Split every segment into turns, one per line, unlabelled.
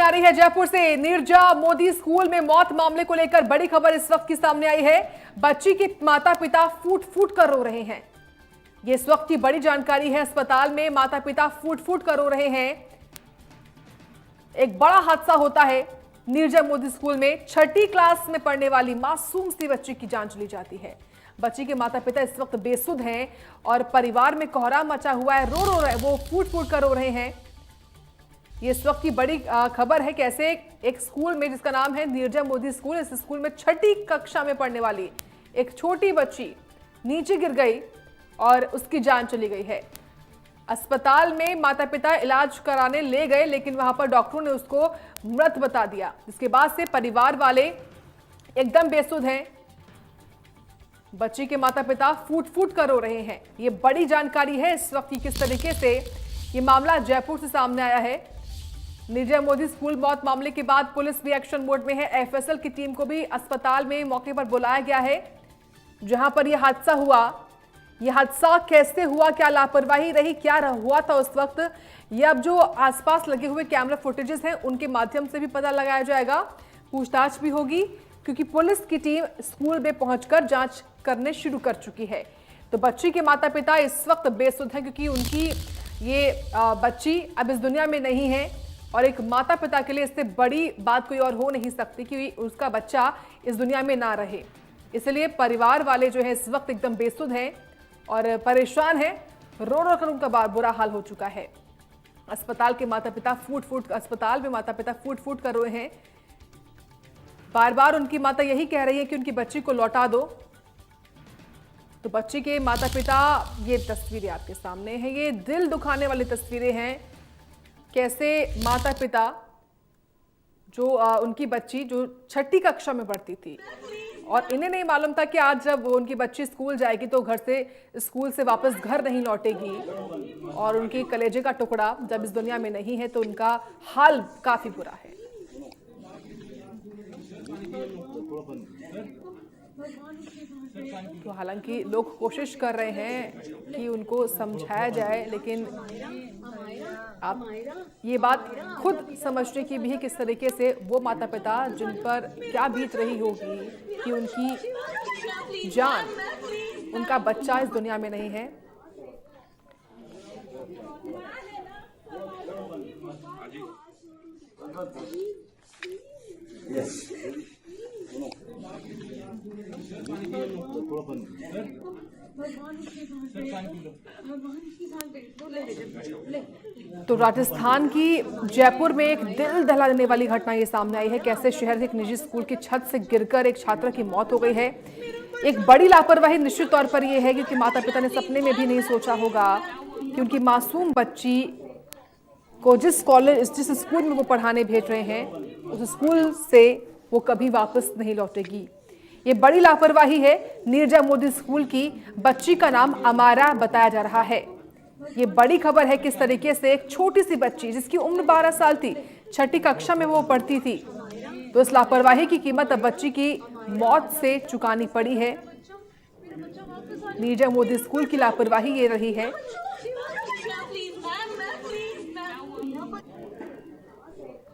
आ रही है जयपुर से। नीरजा मोदी स्कूल में मौत मामले को लेकर बड़ी खबर इस वक्त की सामने आई है। बच्ची के माता पिता फूट फूट कर रो रहे हैं। ये इस वक्त की बड़ी जानकारी है। अस्पताल में माता पिता फूट फूट कर रो रहे हैं। एक बड़ा हादसा होता है नीरजा मोदी स्कूल में। छठी क्लास में पढ़ने वाली मासूम सी बच्ची की जान चली जाती है। बच्ची के माता पिता इस वक्त बेसुध हैं और परिवार में कोहराम मचा हुआ है। रो रहे, वो फूट फूट कर रो रहे हैं। ये इस वक्त की बड़ी खबर है। कैसे एक स्कूल में जिसका नाम है नीरजा मोदी स्कूल, इस स्कूल में छठी कक्षा में पढ़ने वाली एक छोटी बच्ची नीचे गिर गई और उसकी जान चली गई है। अस्पताल में माता पिता इलाज कराने ले गए, लेकिन वहां पर डॉक्टरों ने उसको मृत बता दिया। जिसके बाद से परिवार वाले एकदम बेसुध हैं। बच्ची के माता पिता फूट फूट कर रो रहे हैं। ये बड़ी जानकारी है इस वक्त की, किस तरीके से ये मामला जयपुर से सामने आया है। नीरजा मोदी स्कूल मौत मामले के बाद पुलिस भी एक्शन मोड में है। एफएसएल की टीम को भी अस्पताल में मौके पर बुलाया गया है जहां पर यह हादसा हुआ। यह हादसा कैसे हुआ, क्या लापरवाही रही, क्या हुआ था उस वक्त, ये अब जो आसपास लगे हुए कैमरा फुटेजेस हैं उनके माध्यम से भी पता लगाया जाएगा। पूछताछ भी होगी क्योंकि पुलिस की टीम स्कूल में पहुंचकर जांच करने शुरू कर चुकी है। तो बच्ची के माता पिता इस वक्त बेसुध हैं क्योंकि उनकी ये बच्ची अब इस दुनिया में नहीं है और एक माता पिता के लिए इससे बड़ी बात कोई और हो नहीं सकती कि उसका बच्चा इस दुनिया में ना रहे। इसलिए परिवार वाले जो है इस वक्त एकदम बेसुध हैं और परेशान हैं। रो रो कर उनका बुरा हाल हो चुका है। अस्पताल में माता पिता फूट फूट कर रोए हैं। बार बार उनकी माता यही कह रही है कि उनकी बच्ची को लौटा दो। तो बच्ची के माता पिता, ये तस्वीरें आपके सामने हैं। ये दिल दुखाने वाली तस्वीरें हैं। कैसे माता पिता जो उनकी बच्ची जो छठी कक्षा में पढ़ती थी और इन्हें नहीं मालूम था कि आज जब उनकी बच्ची स्कूल जाएगी तो स्कूल से वापस घर नहीं लौटेगी और उनके कलेजे का टुकड़ा जब इस दुनिया में नहीं है तो उनका हाल काफी बुरा है। तो हालांकि लोग कोशिश कर रहे हैं कि उनको समझाया जाए, लेकिन आप ये बात खुद समझने की भी है किस तरीके से वो माता पिता जिन पर क्या बीत रही होगी कि उनकी जान, उनका बच्चा इस दुनिया में नहीं है। तो राजस्थान की जयपुर में एक दिल दहला देने वाली घटना ये सामने आई है। कैसे शहर के एक निजी स्कूल की छत से गिरकर एक छात्रा की मौत हो गई है। एक बड़ी लापरवाही निश्चित तौर पर यह है क्योंकि माता पिता ने सपने में भी नहीं सोचा होगा कि उनकी मासूम बच्ची को जिस स्कूल में वो पढ़ाने भेज रहे हैं उस स्कूल से वो कभी वापस नहीं लौटेगी। ये बड़ी लापरवाही है नीरजा मोदी स्कूल की। बच्ची का नाम अमारा बताया जा रहा है। ये बड़ी खबर है किस तरीके से एक छोटी सी बच्ची जिसकी उम्र 12 साल थी, छठी कक्षा में वो पढ़ती थी, तो इस लापरवाही की कीमत अब बच्ची की मौत से चुकानी पड़ी है। नीरजा मोदी स्कूल की लापरवाही ये रही है।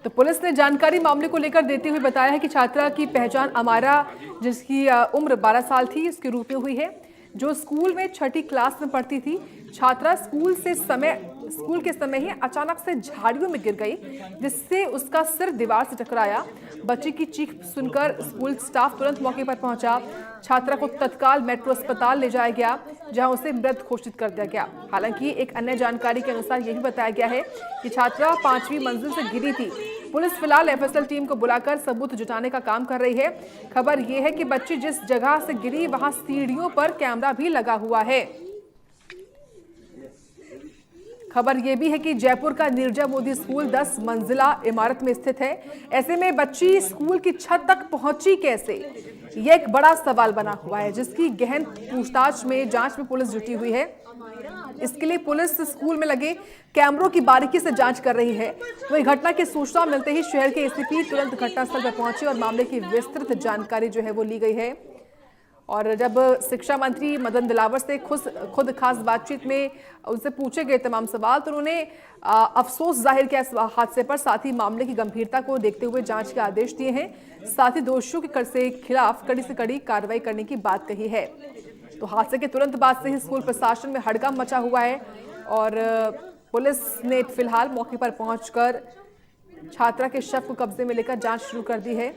तो पुलिस ने जानकारी मामले को लेकर देते हुए बताया है कि छात्रा की पहचान अमारा, जिसकी उम्र 12 साल थी, इसके रूप में हुई है, जो स्कूल में छठी क्लास में पढ़ती थी। छात्रा स्कूल के समय ही अचानक से झाड़ियों में गिर गई, जिससे उसका सिर दीवार से टकराया। बच्ची की चीख सुनकर स्कूल स्टाफ तुरंत मौके पर पहुंचा। छात्रा को तत्काल मेट्रो अस्पताल ले जाया गया जहां उसे मृत घोषित कर दिया गया। हालांकि एक अन्य जानकारी के अनुसार यही बताया गया है कि छात्रा 5वीं मंजिल से गिरी थी। पुलिस फिलहाल एफएसएल टीम को बुलाकर सबूत जुटाने का काम कर रही है। खबर यह है कि बच्ची जिस जगह से गिरी वहां सीढ़ियों पर कैमरा भी लगा हुआ है। खबर यह भी है कि जयपुर का नीरजा मोदी स्कूल 10 मंजिला इमारत में स्थित है। ऐसे में बच्ची स्कूल की छत तक पहुंची कैसे, यह एक बड़ा सवाल बना हुआ है, जिसकी गहन पूछताछ में जांच में पुलिस जुटी हुई है। इसके लिए पुलिस स्कूल में लगे कैमरों की बारीकी से जांच कर रही है। वही घटना की सूचना मिलते ही शहर के एसीपी तुरंत घटनास्थल पर पहुंचे और मामले की विस्तृत जानकारी जो है वो ली गई है। और जब शिक्षा मंत्री मदन दिलावर से खुद खास बातचीत में उनसे पूछे गए तमाम सवाल, तो उन्होंने अफसोस जाहिर किया इस हादसे पर, साथ ही मामले की गंभीरता को देखते हुए जांच के आदेश दिए हैं। साथ ही दोषियों के खिलाफ कड़ी से कड़ी कार्रवाई करने की बात कही है। तो हादसे के तुरंत बाद से ही स्कूल प्रशासन में हड़कंप मचा हुआ है और पुलिस ने फिलहाल मौके पर पहुंचकर छात्रा के शव को कब्जे में लेकर जांच शुरू कर दी है।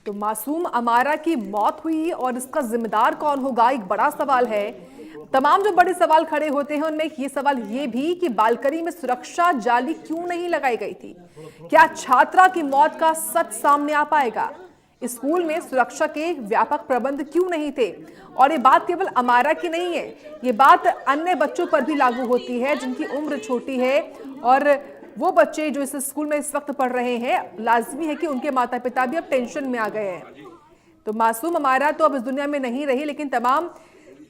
तो मासूम अमारा की मौत हुई और इसका जिम्मेदार कौन होगा, एक बड़ा सवाल है। तमाम जो बड़े सवाल खड़े होते हैं उनमें ये सवाल ये भी कि बालकनी में सुरक्षा जाली क्यों नहीं लगाई गई थी। क्या छात्रा की मौत का सच सामने आ पाएगा? स्कूल में सुरक्षा के व्यापक प्रबंध क्यों नहीं थे? और ये बात केवल अमारा की नहीं है, ये बात अन्य बच्चों पर भी लागू होती है जिनकी उम्र छोटी है। और वो बच्चे जो इस स्कूल में इस वक्त पढ़ रहे हैं, लाजमी है कि उनके माता पिता भी अब टेंशन में आ गए हैं। तो मासूम अमारा तो अब इस दुनिया में नहीं रही, लेकिन तमाम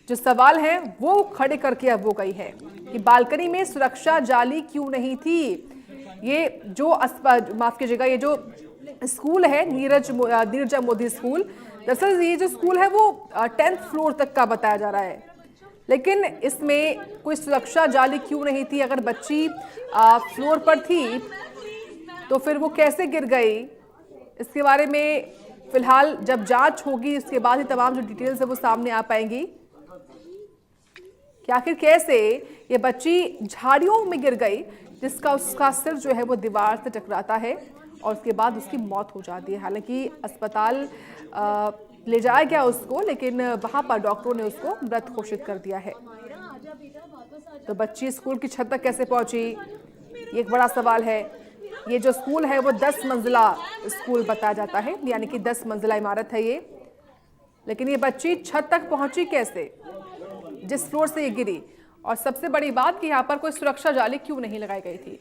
जो सवाल हैं वो खड़े करके अब वो गई है कि बालकनी में सुरक्षा जाली क्यों नहीं थी। ये जो माफ कीजिएगा, ये जो स्कूल है नीरजा मोदी स्कूल, दरअसल ये जो स्कूल है वो 10th फ्लोर तक का बताया जा रहा है, लेकिन इसमें कोई सुरक्षा जाली क्यों नहीं थी? अगर बच्ची फ्लोर पर थी तो फिर वो कैसे गिर गई, इसके बारे में फिलहाल जब जांच होगी उसके बाद ही तमाम जो डिटेल्स है वो सामने आ पाएंगी कि आखिर कैसे ये बच्ची झाड़ियों में गिर गई, जिसका उसका सिर जो है वो दीवार से टकराता है और उसके बाद उसकी मौत हो जाती है। हालांकि अस्पताल ले जाया गया उसको, लेकिन वहां पर डॉक्टरों ने उसको मृत घोषित कर दिया है। तो बच्ची स्कूल की छत तक कैसे पहुंची, ये एक बड़ा सवाल है। ये जो स्कूल है वो 10 मंजिला स्कूल बताया जाता है, यानी कि 10 मंजिला इमारत है ये, लेकिन ये बच्ची छत तक पहुंची कैसे, जिस फ्लोर से ये गिरी? और सबसे बड़ी बात कि यहाँ पर कोई सुरक्षा जाली क्यों नहीं लगाई गई थी।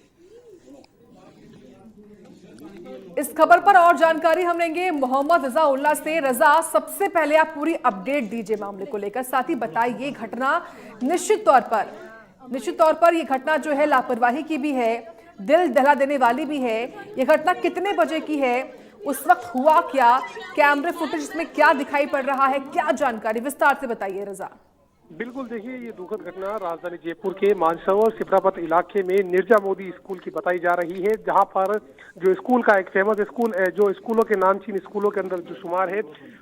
इस खबर पर और जानकारी हम लेंगे मोहम्मद रजा उल्ला से। रजा, सबसे पहले आप पूरी अपडेट दीजिए मामले को लेकर, साथ ही बताइए ये घटना निश्चित तौर पर ये घटना जो है लापरवाही की भी है, दिल दहला देने वाली भी है। ये घटना कितने बजे की है, उस वक्त हुआ क्या, कैमरे फुटेज में क्या दिखाई पड़ रहा है, क्या जानकारी, विस्तार से बताइए रजा।
बिल्कुल, देखिए ये दुखद घटना राजधानी जयपुर के मानसरोवर सिपरापत इलाके में नीरजा मोदी स्कूल की बताई जा रही है, जहां पर जो स्कूल का एक फेमस स्कूल जो स्कूलों के नामचीन स्कूलों के अंदर जो शुमार है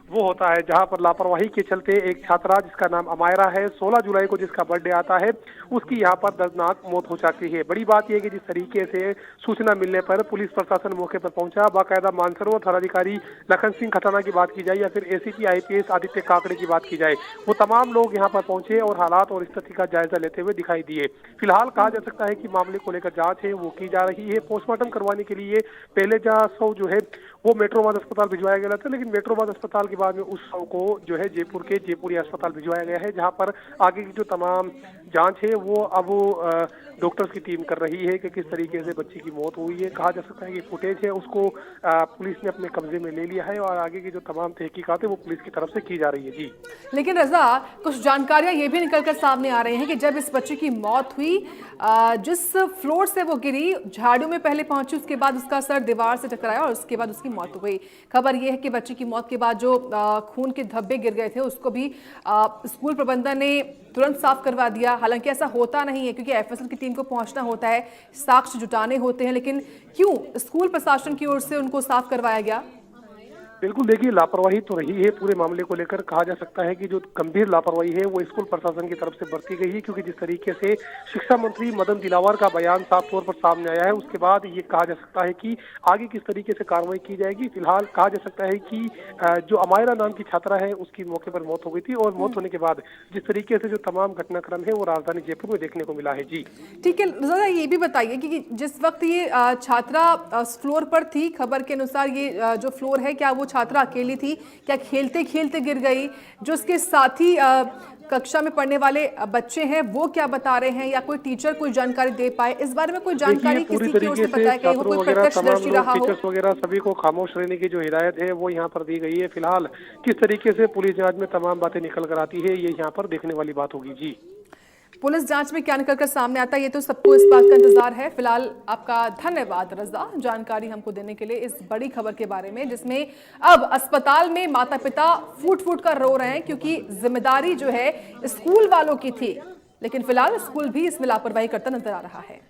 वो होता है, जहां पर लापरवाही के चलते एक छात्रा जिसका नाम अमायरा है, 16 जुलाई को जिसका बर्थडे आता है, उसकी यहां पर दर्दनाक मौत हो जाती है। बड़ी बात यह कि जिस तरीके से सूचना मिलने पर पुलिस प्रशासन मौके पर पहुंचा, बाकायदा मानसरोवर थानाधिकारी लखन सिंह खटाना की बात की जाए या फिर ACP IPS आदित्य काकड़े की बात की जाए, वो तमाम लोग यहाँ पर पहुंचे और हालात और स्थिति का जायजा लेते हुए दिखाई दिए। फिलहाल कहा जा सकता है कि मामले को लेकर जांच है वो की जा रही है। पोस्टमार्टम करवाने के लिए पहले जहां शव जो है वो मेट्रोबाद अस्पताल भिजवाया गया था, लेकिन मेट्रोबाद अस्पताल के बाद में उस शव को जो है जयपुर के जयपुरी अस्पताल भिजवाया गया है, जहां पर आगे की जो तमाम जांच है वो अब डॉक्टर्स की टीम कर रही है कि किस तरीके से बच्ची की मौत हुई है। कहा जा सकता है कि फुटेज है उसको पुलिस ने अपने कब्जे में ले लिया है और आगे की जो तमाम तहकीकात है वो पुलिस की तरफ से की जा रही है। जी,
लेकिन रजा, कुछ जानकारियां ये भी निकलकर सामने आ रही हैं कि जब इस बच्ची की मौत हुई, जिस फ्लोर से वो गिरी, झाड़ियों में पहले पहुंची, उसके बाद उसका सर दीवार से टकराया और उसके बाद उसकी मौत हो गई। खबर यह है कि बच्ची की मौत के बाद जो खून के धब्बे गिर गए थे उसको भी स्कूल प्रबंधन ने तुरंत साफ करवा दिया। हालांकि ऐसा होता नहीं है क्योंकि FSL की टीम को पहुंचना होता है, साक्ष्य जुटाने होते हैं, लेकिन क्यों स्कूल प्रशासन की ओर से उनको साफ करवाया गया?
बिल्कुल, देखिए लापरवाही तो रही है पूरे मामले को लेकर। कहा जा सकता है कि जो गंभीर लापरवाही है वो स्कूल प्रशासन की तरफ से बरती गई है, क्योंकि जिस तरीके से शिक्षा मंत्री मदन दिलावर का बयान साफ तौर पर सामने आया है उसके बाद ये कहा जा सकता है कि आगे किस तरीके से कार्रवाई की जाएगी। फिलहाल कहा जा सकता है कि जो अमायरा नाम की छात्रा है उसकी मौके पर मौत हो गई थी और मौत होने के बाद जिस तरीके से जो तमाम घटनाक्रम है वो राजधानी जयपुर में देखने को मिला है। जी
ठीक है, जरा ये भी बताइए कि जिस वक्त ये छात्रा फ्लोर पर थी, खबर के अनुसार ये जो फ्लोर है, क्या वो छात्रा अकेली थी, क्या खेलते खेलते गिर गई? जो उसके साथी कक्षा में पढ़ने वाले बच्चे हैं वो क्या बता रहे हैं, या कोई टीचर कोई जानकारी दे पाए इस बारे में? कोई जानकारी किसी की ओर से बताया गया हो, कोई प्रत्यक्षदर्शी रहा हो?
टीचर्स वगैरह सभी को खामोश रहने की जो हिदायत है वो यहाँ पर दी गई है। फिलहाल किस तरीके से पुलिस जांच में तमाम बातें निकल कर आती है ये यहाँ पर देखने वाली बात होगी। जी
पुलिस जांच में क्या निकलकर सामने आता है ये तो सबको इस बात का इंतजार है। फिलहाल आपका धन्यवाद रजा, जानकारी हमको देने के लिए इस बड़ी खबर के बारे में, जिसमें अब अस्पताल में माता पिता फूट फूट कर रो रहे हैं क्योंकि जिम्मेदारी जो है स्कूल वालों की थी, लेकिन फिलहाल स्कूल भी इसमें लापरवाही करता नजर आ रहा है।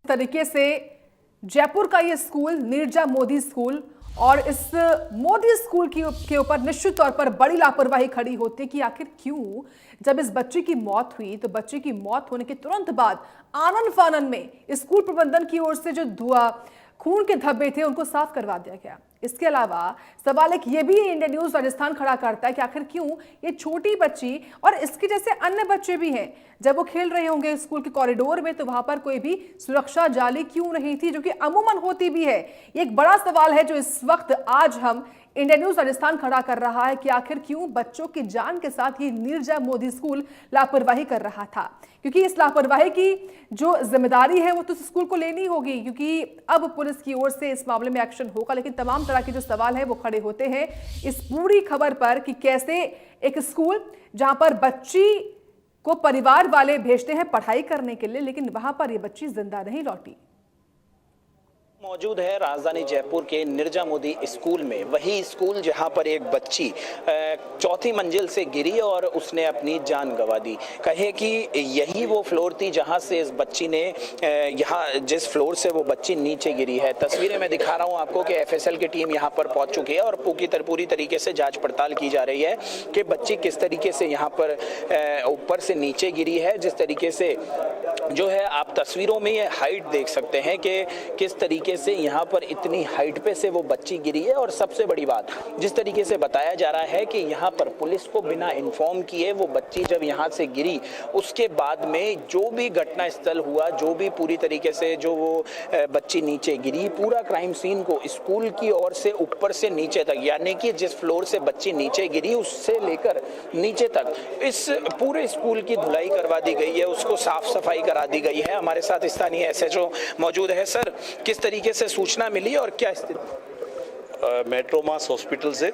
तरीके से जयपुर का ये स्कूल नीरजा मोदी स्कूल, और इस मोदी स्कूल के ऊपर निश्चित तौर पर बड़ी लापरवाही खड़ी होती है कि आखिर क्यों जब इस बच्चे की मौत हुई तो बच्चे की मौत होने के तुरंत बाद आनन फानन में स्कूल प्रबंधन की ओर से जो खून के धब्बे थे उनको साफ करवा दिया गया। इसके अलावा सवाल एक ये भी इंडिया न्यूज राजस्थान खड़ा करता है कि आखिर क्यों ये छोटी बच्ची और इसके जैसे अन्य बच्चे भी हैं, जब वो खेल रहे होंगे स्कूल के कॉरिडोर में तो वहां पर कोई भी सुरक्षा जाली क्यों नहीं थी, जो कि अमूमन होती भी है। ये एक बड़ा सवाल है जो इस वक्त आज हम इंडिया न्यूज राजस्थान खड़ा कर रहा है कि आखिर क्यों बच्चों की जान के साथ ये नीरजा मोदी स्कूल लापरवाही कर रहा था, क्योंकि इस लापरवाही की जो जिम्मेदारी है वो तो स्कूल को लेनी होगी, क्योंकि अब पुलिस की ओर से इस मामले में एक्शन होगा। लेकिन तमाम तरह के जो सवाल है वो खड़े होते हैं इस पूरी खबर पर कि कैसे एक स्कूल जहां पर बच्ची को परिवार वाले भेजते हैं पढ़ाई करने के लिए, लेकिन वहां पर ये बच्ची जिंदा नहीं लौटी।
मौजूद है राजधानी जयपुर के नीरजा मोदी स्कूल में, वही स्कूल जहां पर एक बच्ची चौथी मंजिल से गिरी और उसने अपनी जान गंवा दी। कहे कि यही वो फ्लोर थी जहां से इस बच्ची ने यहां जिस फ्लोर से वो बच्ची नीचे गिरी है। तस्वीरें मैं दिखा रहा हूं आपको कि एफएसएल की टीम यहां पर पहुंच चुकी है और पूरी तरीके से जांच पड़ताल की जा रही है कि बच्ची किस तरीके से यहां पर ऊपर से नीचे गिरी है। जिस तरीके से जो है आप तस्वीरों में ये हाइट देख सकते हैं कि किस तरीके से यहाँ पर इतनी हाइट पे से वो बच्ची गिरी है। और सबसे बड़ी बात, जिस तरीके से बताया जा रहा है कि यहाँ पर पुलिस को बिना इन्फॉर्म किए वो बच्ची जब यहाँ से गिरी, उसके बाद में जो भी घटना स्थल हुआ, जो भी पूरी तरीके से जो वो बच्ची नीचे गिरी, पूरा क्राइम सीन को स्कूल की ओर से ऊपर से नीचे तक, यानी कि जिस फ्लोर से बच्ची नीचे गिरी उससे लेकर नीचे तक इस पूरे स्कूल की धुलाई करवा दी गई है, उसको साफ सफाई करा दी गई है। हमारे साथ स्थानीय एसएचओ मौजूद है। सर, किस तरीके से सूचना मिली और क्या स्थिति?
मेट्रो मास हॉस्पिटल से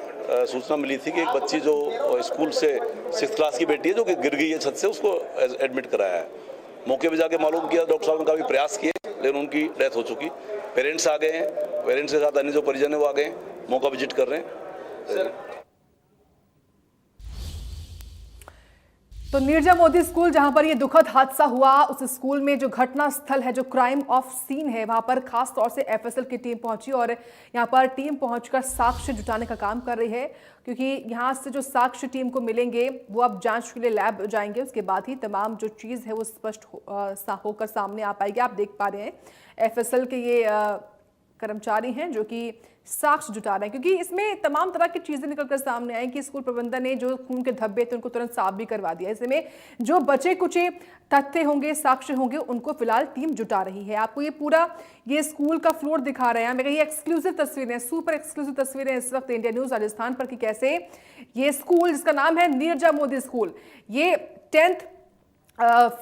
सूचना मिली थी कि एक बच्ची जो स्कूल से 6th क्लास की बेटी है जो कि गिर गई है छत से, उसको एडमिट कराया है। मौके पे जाके मालूम किया, डॉक्टर साहब ने काफ़ी प्रयास किए लेकिन उनकी डेथ हो चुकी। पेरेंट्स आ गए हैं, पेरेंट्स के साथ अन्य जो परिजन है वो आ गए हैं, मौका विजिट कर रहे हैं।
सर,
तो नीरजा मोदी स्कूल जहां पर ये दुखद हादसा हुआ, उस स्कूल में जो घटना स्थल है, जो क्राइम ऑफ सीन है, वहां पर खास तौर से एफएसएल की टीम पहुंची और यहां पर टीम पहुंचकर साक्ष्य जुटाने का काम कर रही है, क्योंकि यहां से जो साक्ष्य टीम को मिलेंगे वो अब जांच के लिए लैब जाएंगे, उसके बाद ही तमाम जो चीज़ है वो स्पष्ट होकर सामने आ पाएगी। आप देख पा रहे हैं एफएसएल के ये कर्मचारी हैं जो कि साक्ष्य जुटा रहे हैं, क्योंकि इसमें तमाम तरह की चीजें निकलकर सामने आई कि स्कूल प्रबंधन ने जो खून के धब्बे थे उनको तुरंत साफ भी करवा दिया। इसमें जो बचे कुचे तथ्य होंगे, साक्ष्य होंगे, उनको फिलहाल टीम जुटा रही है। आपको ये पूरा ये स्कूल का फ्लोर दिखा रहे हैं, मेरे ये एक्सक्लूसिव तस्वीरें, सुपर एक्सक्लूसिव तस्वीरें इस वक्त इंडिया न्यूज राजस्थान पर, कि कैसे ये स्कूल जिसका नाम है नीरजा मोदी स्कूल, ये 10th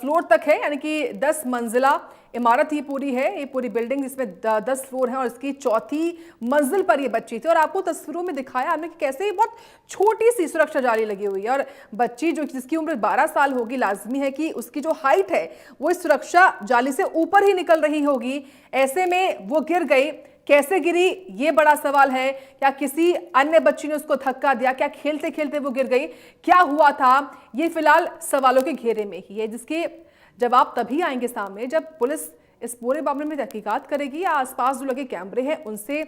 फ्लोर तक है, यानी कि 10 मंजिला इमारत ही पूरी है, ये पूरी बिल्डिंग जिसमें 10 फ्लोर है और इसकी चौथी मंजिल पर ये बच्ची थी। और आपको तस्वीरों में दिखाया हमने कि कैसे ये बहुत छोटी सी सुरक्षा जाली लगी हुई है और बच्ची जो जिसकी उम्र 12 साल होगी, लाजमी है कि उसकी जो हाइट है वो इस सुरक्षा जाली से ऊपर ही निकल रही होगी। ऐसे में वो गिर गई, कैसे गिरी ये बड़ा सवाल है। क्या किसी अन्य बच्ची ने उसको धक्का दिया? क्या खेलते खेलते वो गिर गई? क्या हुआ था? ये फिलहाल सवालों के घेरे में ही है, जिसके जवाब तभी आएंगे सामने जब पुलिस इस पूरे मामले में तहकीकात करेगी या आसपास जो लगे कैमरे हैं उनसे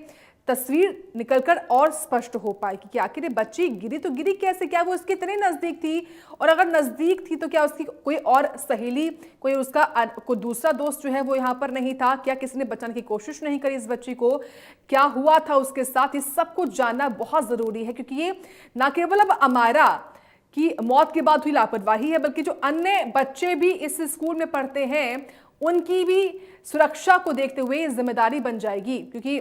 तस्वीर निकलकर और स्पष्ट हो पाएगी कि आखिर ये बच्ची गिरी तो गिरी कैसे, क्या वो इसके इतने नजदीक थी, और अगर नजदीक थी तो क्या उसकी कोई और सहेली, कोई उसका कोई दूसरा दोस्त जो है वो यहाँ पर नहीं था? क्या किसी ने बचाने की कोशिश नहीं करी इस बच्ची को? क्या हुआ था उसके साथ? ये सब कुछ जानना बहुत जरूरी है, क्योंकि ये ना केवल अब अमायरा की मौत के बाद हुई लापरवाही है, बल्कि जो अन्य बच्चे भी इस स्कूल में पढ़ते हैं उनकी भी सुरक्षा को देखते हुए जिम्मेदारी बन जाएगी, क्योंकि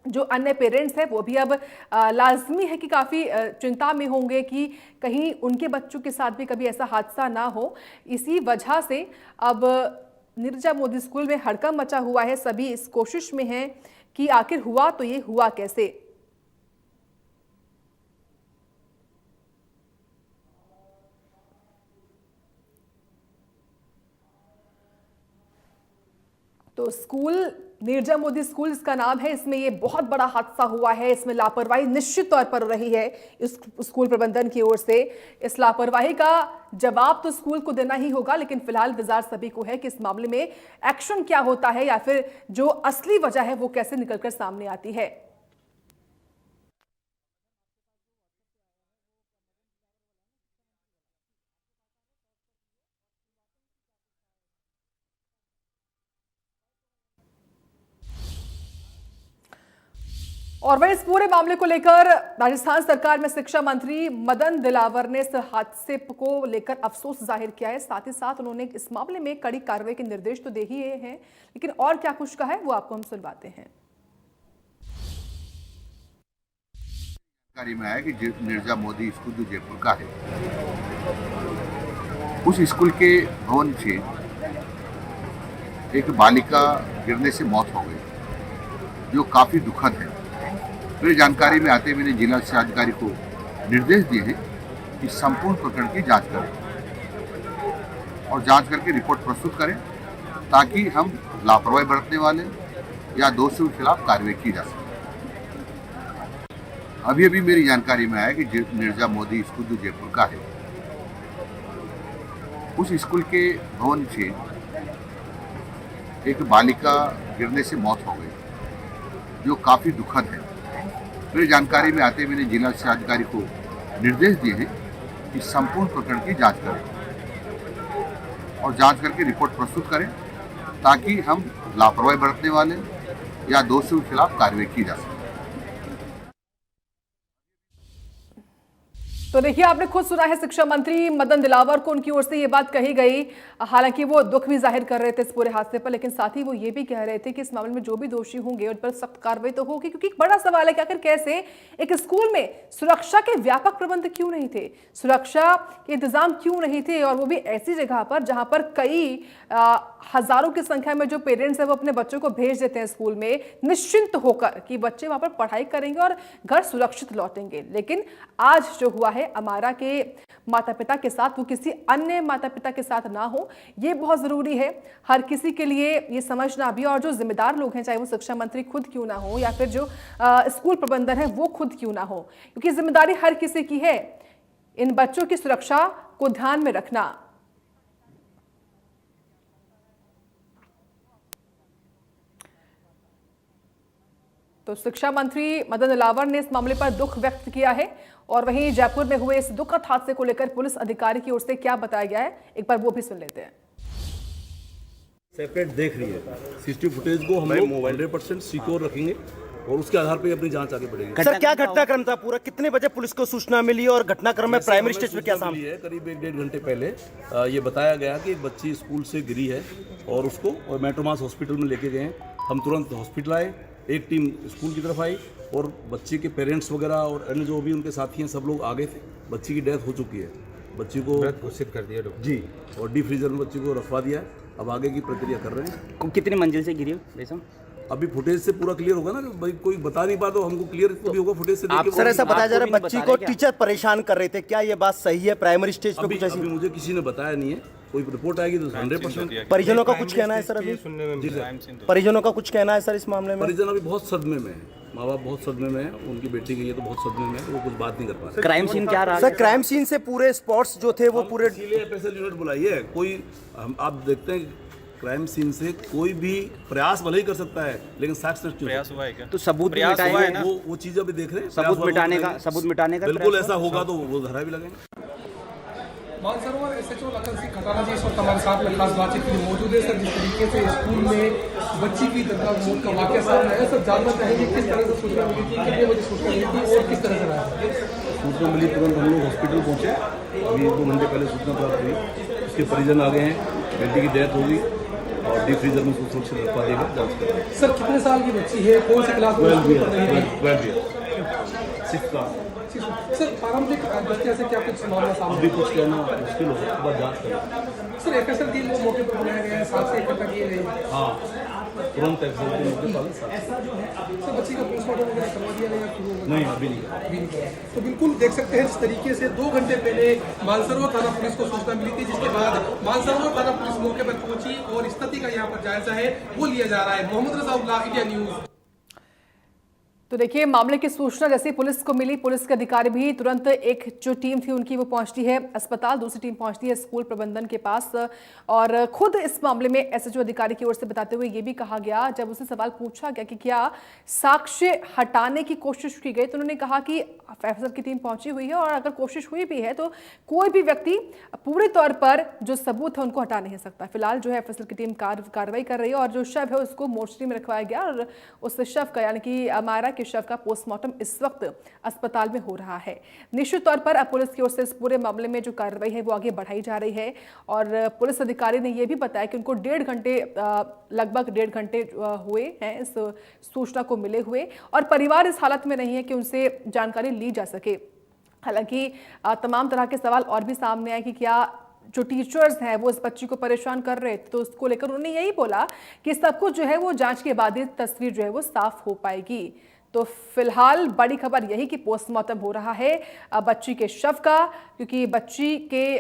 जो अन्य पेरेंट्स हैं वो भी अब लाजमी है कि काफ़ी चिंता में होंगे कि कहीं उनके बच्चों के साथ भी कभी ऐसा हादसा ना हो। इसी वजह से अब नीरजा मोदी स्कूल में हड़कंप मचा हुआ है। सभी इस कोशिश में हैं कि आखिर हुआ तो ये हुआ कैसे। तो स्कूल नीरजा मोदी स्कूल इसका नाम है, इसमें ये बहुत बड़ा हादसा हुआ है। इसमें लापरवाही निश्चित तौर पर रही है इस स्कूल प्रबंधन की ओर से। इस लापरवाही का जवाब तो स्कूल को देना ही होगा, लेकिन फिलहाल इंतजार सभी को है कि इस मामले में एक्शन क्या होता है या फिर जो असली वजह है वो कैसे निकलकर सामने आती है। और वहीं इस पूरे मामले को लेकर राजस्थान सरकार में शिक्षा मंत्री मदन दिलावर ने इस हादसे को लेकर अफसोस जाहिर किया है। साथ ही साथ उन्होंने इस मामले में कड़ी कार्रवाई के निर्देश तो दे ही हैं, लेकिन और क्या कुछ कहा है वो आपको हम सुनवाते हैं।
जानकारी में आया कि नीरजा मोदी स्कूल जो जयपुर का है, उस स्कूल के भवन से एक बालिका गिरने से मौत हो गई, जो काफी दुखद है। मेरी जानकारी में आते मैंने जिला शिक्षा अधिकारी को निर्देश दिए हैं कि संपूर्ण प्रकरण की जांच करें और जांच करके रिपोर्ट प्रस्तुत करें, ताकि हम लापरवाही बरतने वाले या दोषियों के खिलाफ कार्रवाई की जा सके। अभी अभी मेरी जानकारी में आया कि नीरजा मोदी स्कूल जो जयपुर का है, उस स्कूल के भवन से एक बालिका गिरने से मौत हो गई, जो काफी दुखद है। मेरी जानकारी में आते मैंने जिला शिक्षा अधिकारी को निर्देश दिए हैं कि संपूर्ण प्रकरण की जांच करें और जांच करके रिपोर्ट प्रस्तुत करें, ताकि हम लापरवाही बरतने वाले या दोषियों के खिलाफ कार्रवाई की जा सके।
तो देखिए, आपने खुद सुना है शिक्षा मंत्री मदन दिलावर को उनकी ओर से ये बात कही गई। हालांकि वो दुख भी जाहिर कर रहे थे इस पूरे हादसे पर, लेकिन साथ ही वो ये भी कह रहे थे कि इस मामले में जो भी दोषी होंगे उन पर सख्त कार्रवाई तो होगी, क्योंकि एक बड़ा सवाल है कि आखिर कैसे एक स्कूल में सुरक्षा के व्यापक प्रबंध क्यों नहीं थे, सुरक्षा के इंतजाम क्यों नहीं थे, और वो भी ऐसी जगह पर जहां पर कई हजारों की संख्या में जो पेरेंट्स हैं वो अपने बच्चों को भेज देते हैं स्कूल में निश्चिंत होकर कि बच्चे वहां पर पढ़ाई करेंगे और घर सुरक्षित लौटेंगे। लेकिन आज जो हुआ है अमारा के माता पिता के साथ, वो किसी अन्य माता पिता के साथ ना हो, ये बहुत जरूरी है हर किसी के लिए ये समझना भी। और जो जिम्मेदार लोग हैं, चाहे वो शिक्षा मंत्री खुद क्यों ना हो या फिर जो स्कूल प्रबंधन है वो खुद क्यों ना हो, क्योंकि जिम्मेदारी हर किसी की है इन बच्चों की सुरक्षा को ध्यान में रखना। तो शिक्षा मंत्री मदन दिलावर ने इस मामले पर दुख व्यक्त किया है। और वहीं जयपुर में हुए इस दुखद हादसे को लेकर पुलिस अधिकारी की ओर से क्या बताया गया है, एक बार वो भी सुन लेते हैं।
सेपरेट देख रही है सीसीटीवी फुटेज को, हम लोग 100% सिक्योर रखेंगे और उसके आधार पर अपनी जांच आगे बढ़ेगी।
सर, क्या घटनाक्रम था पूरा, कितने बजे पुलिस को सूचना मिली और घटनाक्रम में प्राइमरी स्टेज पे क्या सामने
है? करीब 1-1.5 घंटे पहले ये बताया गया कि एक बच्ची स्कूल से गिरी है और उसको और मेट्रोमास हॉस्पिटल में लेके गए। हम तुरंत हॉस्पिटल आए, एक टीम स्कूल की तरफ आई और बच्चे के पेरेंट्स वगैरह और अन्य जो भी उनके साथी हैं सब लोग आगे थे। बच्ची की डेथ हो चुकी है, बच्ची को
घोषित कर दिया
जी, और डीप फ्रीजर में बच्ची को रखवा दिया है। अब आगे की प्रक्रिया कर रहे हैं।
कितनी मंजिल से गिरी हो?
अभी फुटेज से पूरा क्लियर होगा ना, भाई कोई बता नहीं पाता, हमको क्लियर तो भी होगा फुटेज से।
आप सर, ऐसा बताया जा रहा है बच्ची को टीचर परेशान कर रहे थे, क्या ये बात सही है? प्राइमरी स्टेज पे कुछ ऐसी
अभी मुझे किसी ने बताया नहीं है, कोई रिपोर्ट आएगी तो 100%।
परिजनों का कुछ कहना है सर? अभी परिजनों का कुछ कहना है सर इस मामले में?
परिजन अभी बहुत सदमे में है, माँ बाप बहुत सदमे में है, उनकी बेटी गई है तो बहुत सदमे में है, वो कुछ बात नहीं कर पा रहे।
क्राइम सीन क्या रहा
सर? क्राइम सीन से पूरे स्पॉट्स जो थे वो पूरे
स्पेशल यूनिट बुलाई है। कोई आप देखते हैं क्राइम सीन से कोई भी प्रयास भले ही कर सकता है, लेकिन साक्ष्य प्रयास हुआ है क्या?
तो सबूत मिटाएंगे ना,
वो चीज अभी देख रहे हैं।
सबूत मिटाने का
बिल्कुल ऐसा होगा तो वो धारा भी लगेंगे।
मानसरोवर एसएचओ लखन सिंह खटाना जी इस वक्त हमारे साथ में खास बातचीत के लिए मौजूद है। सर, जिस तरीके से स्कूल में बच्ची की दर्दनाक मौत का वाकया सामने आया, सर जानना चाहेंगे किस तरह से सूचना मिली थी, कितने बजे सूचना मिली थी और किस तरह से रहा?
सूचना मिली तुरंत हम लोग हॉस्पिटल पहुंचे, अभी 2 घंटे पहले सूचना प्राप्त हुई, उसके परिजन आ गए हैं, बेटी की डेथ होगी और डीप फ्रीजर में उसको सुरक्षित रखवा देगा, जांच करेंगे।
सर कितने साल की बच्ची है, कौन सी क्लास में?
12 ईयर 6th क्लास।
सर प्रारंभिक दृष्टि से क्या कुछ मामला सामने?
अभी कुछ कहना मुश्किल हो, उसके बाद जांच करेंगे।
सर एफएसएल टीम को मौके पर बुलाया गया है, 7 से इकट्ठा किए गए हैं।
हाँ, तुरंत एफएसएल टीम के पास।
सर बच्ची का पोस्टमार्टम वगैरह करवा दिया गया?
नहीं, अभी नहीं।
तो बिल्कुल देख सकते हैं इस तरीके से 2 घंटे पहले मानसरोवर थाना पुलिस को सूचना मिली थी, जिसके बाद मानसरोवर थाना पुलिस मौके पर पहुंची और स्थिति का यहाँ पर जायजा है वो लिया जा रहा है। मोहम्मद रजा उल्लाह, इंडिया न्यूज।
तो देखिए, मामले की सूचना जैसे पुलिस को मिली, पुलिस के अधिकारी भी तुरंत, एक जो टीम थी उनकी वो पहुंचती है अस्पताल, दूसरी टीम पहुंचती है स्कूल प्रबंधन के पास। और खुद इस मामले में एसएचओ अधिकारी की ओर से बताते हुए ये भी कहा गया, जब उससे सवाल पूछा गया कि क्या साक्ष्य हटाने की कोशिश की गई, तो उन्होंने कहा कि एफएसएल की टीम पहुंची हुई है और अगर कोशिश हुई भी है तो कोई भी व्यक्ति पूरे तौर पर जो सबूत है उनको हटा नहीं सकता। फिलहाल जो है एफएसएल की टीम कार्रवाई कर रही है और जो शव है उसको मोर्चरी में रखवाया गया और उस शव का, यानी कि मायरा के शव का पोस्टमार्टम इस वक्त अस्पताल में हो रहा है। निश्चित तौर पर अब पुलिस की ओर से इस पूरे मामले में जो कार्रवाई है वो आगे बढ़ाई जा रही है और पुलिस अधिकारी ने यह भी बताया कि उनको लगभग डेढ़ घंटे हुए हैं इस सूचना को मिले हुए और परिवार इस हालत में नहीं है कि उनसे जानकारी ली जा सके। हालांकि तमाम तरह के सवाल और भी सामने आए कि क्या जो टीचर्स हैं वो इस बच्ची को परेशान कर रहे थे, तो उसको लेकर उन्होंने यही बोला कि सब कुछ जो है वो जांच के बाद ही तस्वीर जो है वो साफ हो पाएगी। तो फिलहाल बड़ी खबर यही कि पोस्टमार्टम हो रहा है बच्ची के शव का, क्योंकि बच्ची के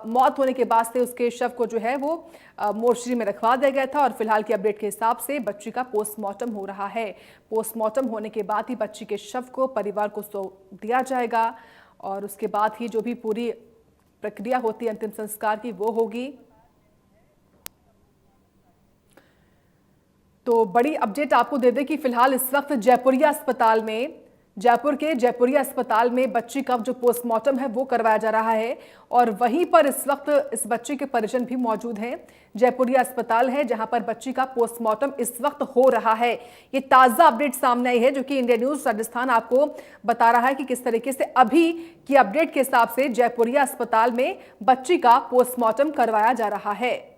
मौत होने के बाद से उसके शव को जो है वो मोर्चरी में रखवा दिया गया था और फिलहाल की अपडेट के हिसाब से बच्ची का पोस्टमार्टम हो रहा है। पोस्टमार्टम होने के बाद ही बच्ची के शव को परिवार को सौंप दिया जाएगा और उसके बाद ही जो भी पूरी प्रक्रिया होती है अंतिम संस्कार की वो होगी। तो बड़ी अपडेट आपको दे दें कि फिलहाल इस वक्त जयपुर के जयपुरिया अस्पताल में बच्ची का जो पोस्टमार्टम है वो करवाया जा रहा है और वहीं पर इस वक्त इस बच्ची के परिजन भी मौजूद हैं। जयपुरिया अस्पताल है जहां पर बच्ची का पोस्टमार्टम इस वक्त हो रहा है। ये ताजा अपडेट सामने आई है जो कि इंडिया न्यूज राजस्थान आपको बता रहा है कि किस तरीके से अभी की अपडेट के हिसाब से जयपुरिया अस्पताल में बच्ची का पोस्टमार्टम करवाया जा रहा है।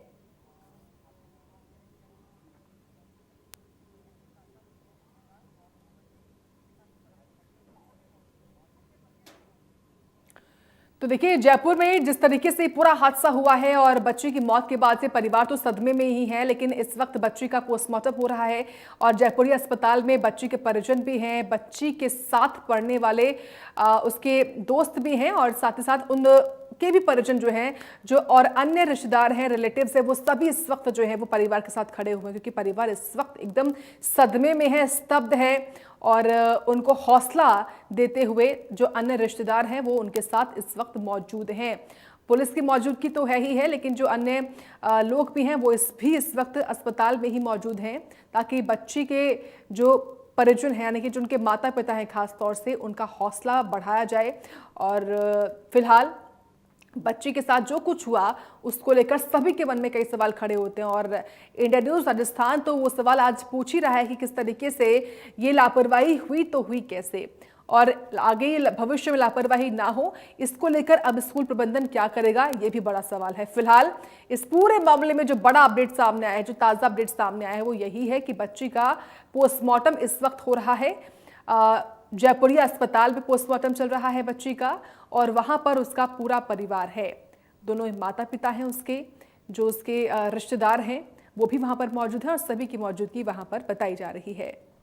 तो देखिए, जयपुर में जिस तरीके से पूरा हादसा हुआ है और बच्ची की मौत के बाद से परिवार तो सदमे में ही है, लेकिन इस वक्त बच्ची का पोस्टमार्टम हो रहा है और जयपुरिया अस्पताल में बच्ची के परिजन भी हैं, बच्ची के साथ पढ़ने वाले उसके दोस्त भी हैं और साथ ही साथ उनके भी परिजन जो हैं, जो और अन्य रिश्तेदार हैं, रिलेटिव्स हैं, वो सभी इस वक्त जो है वो परिवार के साथ खड़े हुए हैं, क्योंकि परिवार इस वक्त एकदम सदमे में है, स्तब्ध है और उनको हौसला देते हुए जो अन्य रिश्तेदार हैं वो उनके साथ इस वक्त मौजूद हैं। पुलिस की मौजूदगी तो है ही है, लेकिन जो अन्य लोग भी हैं वो इस वक्त अस्पताल में ही मौजूद हैं ताकि बच्ची के जो परिजन हैं, यानी कि जो उनके माता पिता हैं खास तौर से, उनका हौसला बढ़ाया जाए। और फिलहाल बच्ची के साथ जो कुछ हुआ उसको लेकर सभी के मन में कई सवाल खड़े होते हैं और इंडिया न्यूज राजस्थान तो वो सवाल आज पूछ ही रहा है कि किस तरीके से ये लापरवाही हुई तो हुई कैसे और आगे भविष्य में लापरवाही ना हो, इसको लेकर अब स्कूल प्रबंधन क्या करेगा, ये भी बड़ा सवाल है। फिलहाल इस पूरे मामले में जो बड़ा अपडेट सामने आया है, जो ताज़ा अपडेट सामने आया है वो यही है कि बच्ची का पोस्टमार्टम इस वक्त हो रहा है। जयपुरिया अस्पताल में पोस्टमार्टम चल रहा है बच्ची का और वहां पर उसका पूरा परिवार है, दोनों माता पिता हैं उसके, जो उसके रिश्तेदार हैं वो भी वहां पर मौजूद हैं और सभी की मौजूदगी वहां पर बताई जा रही है।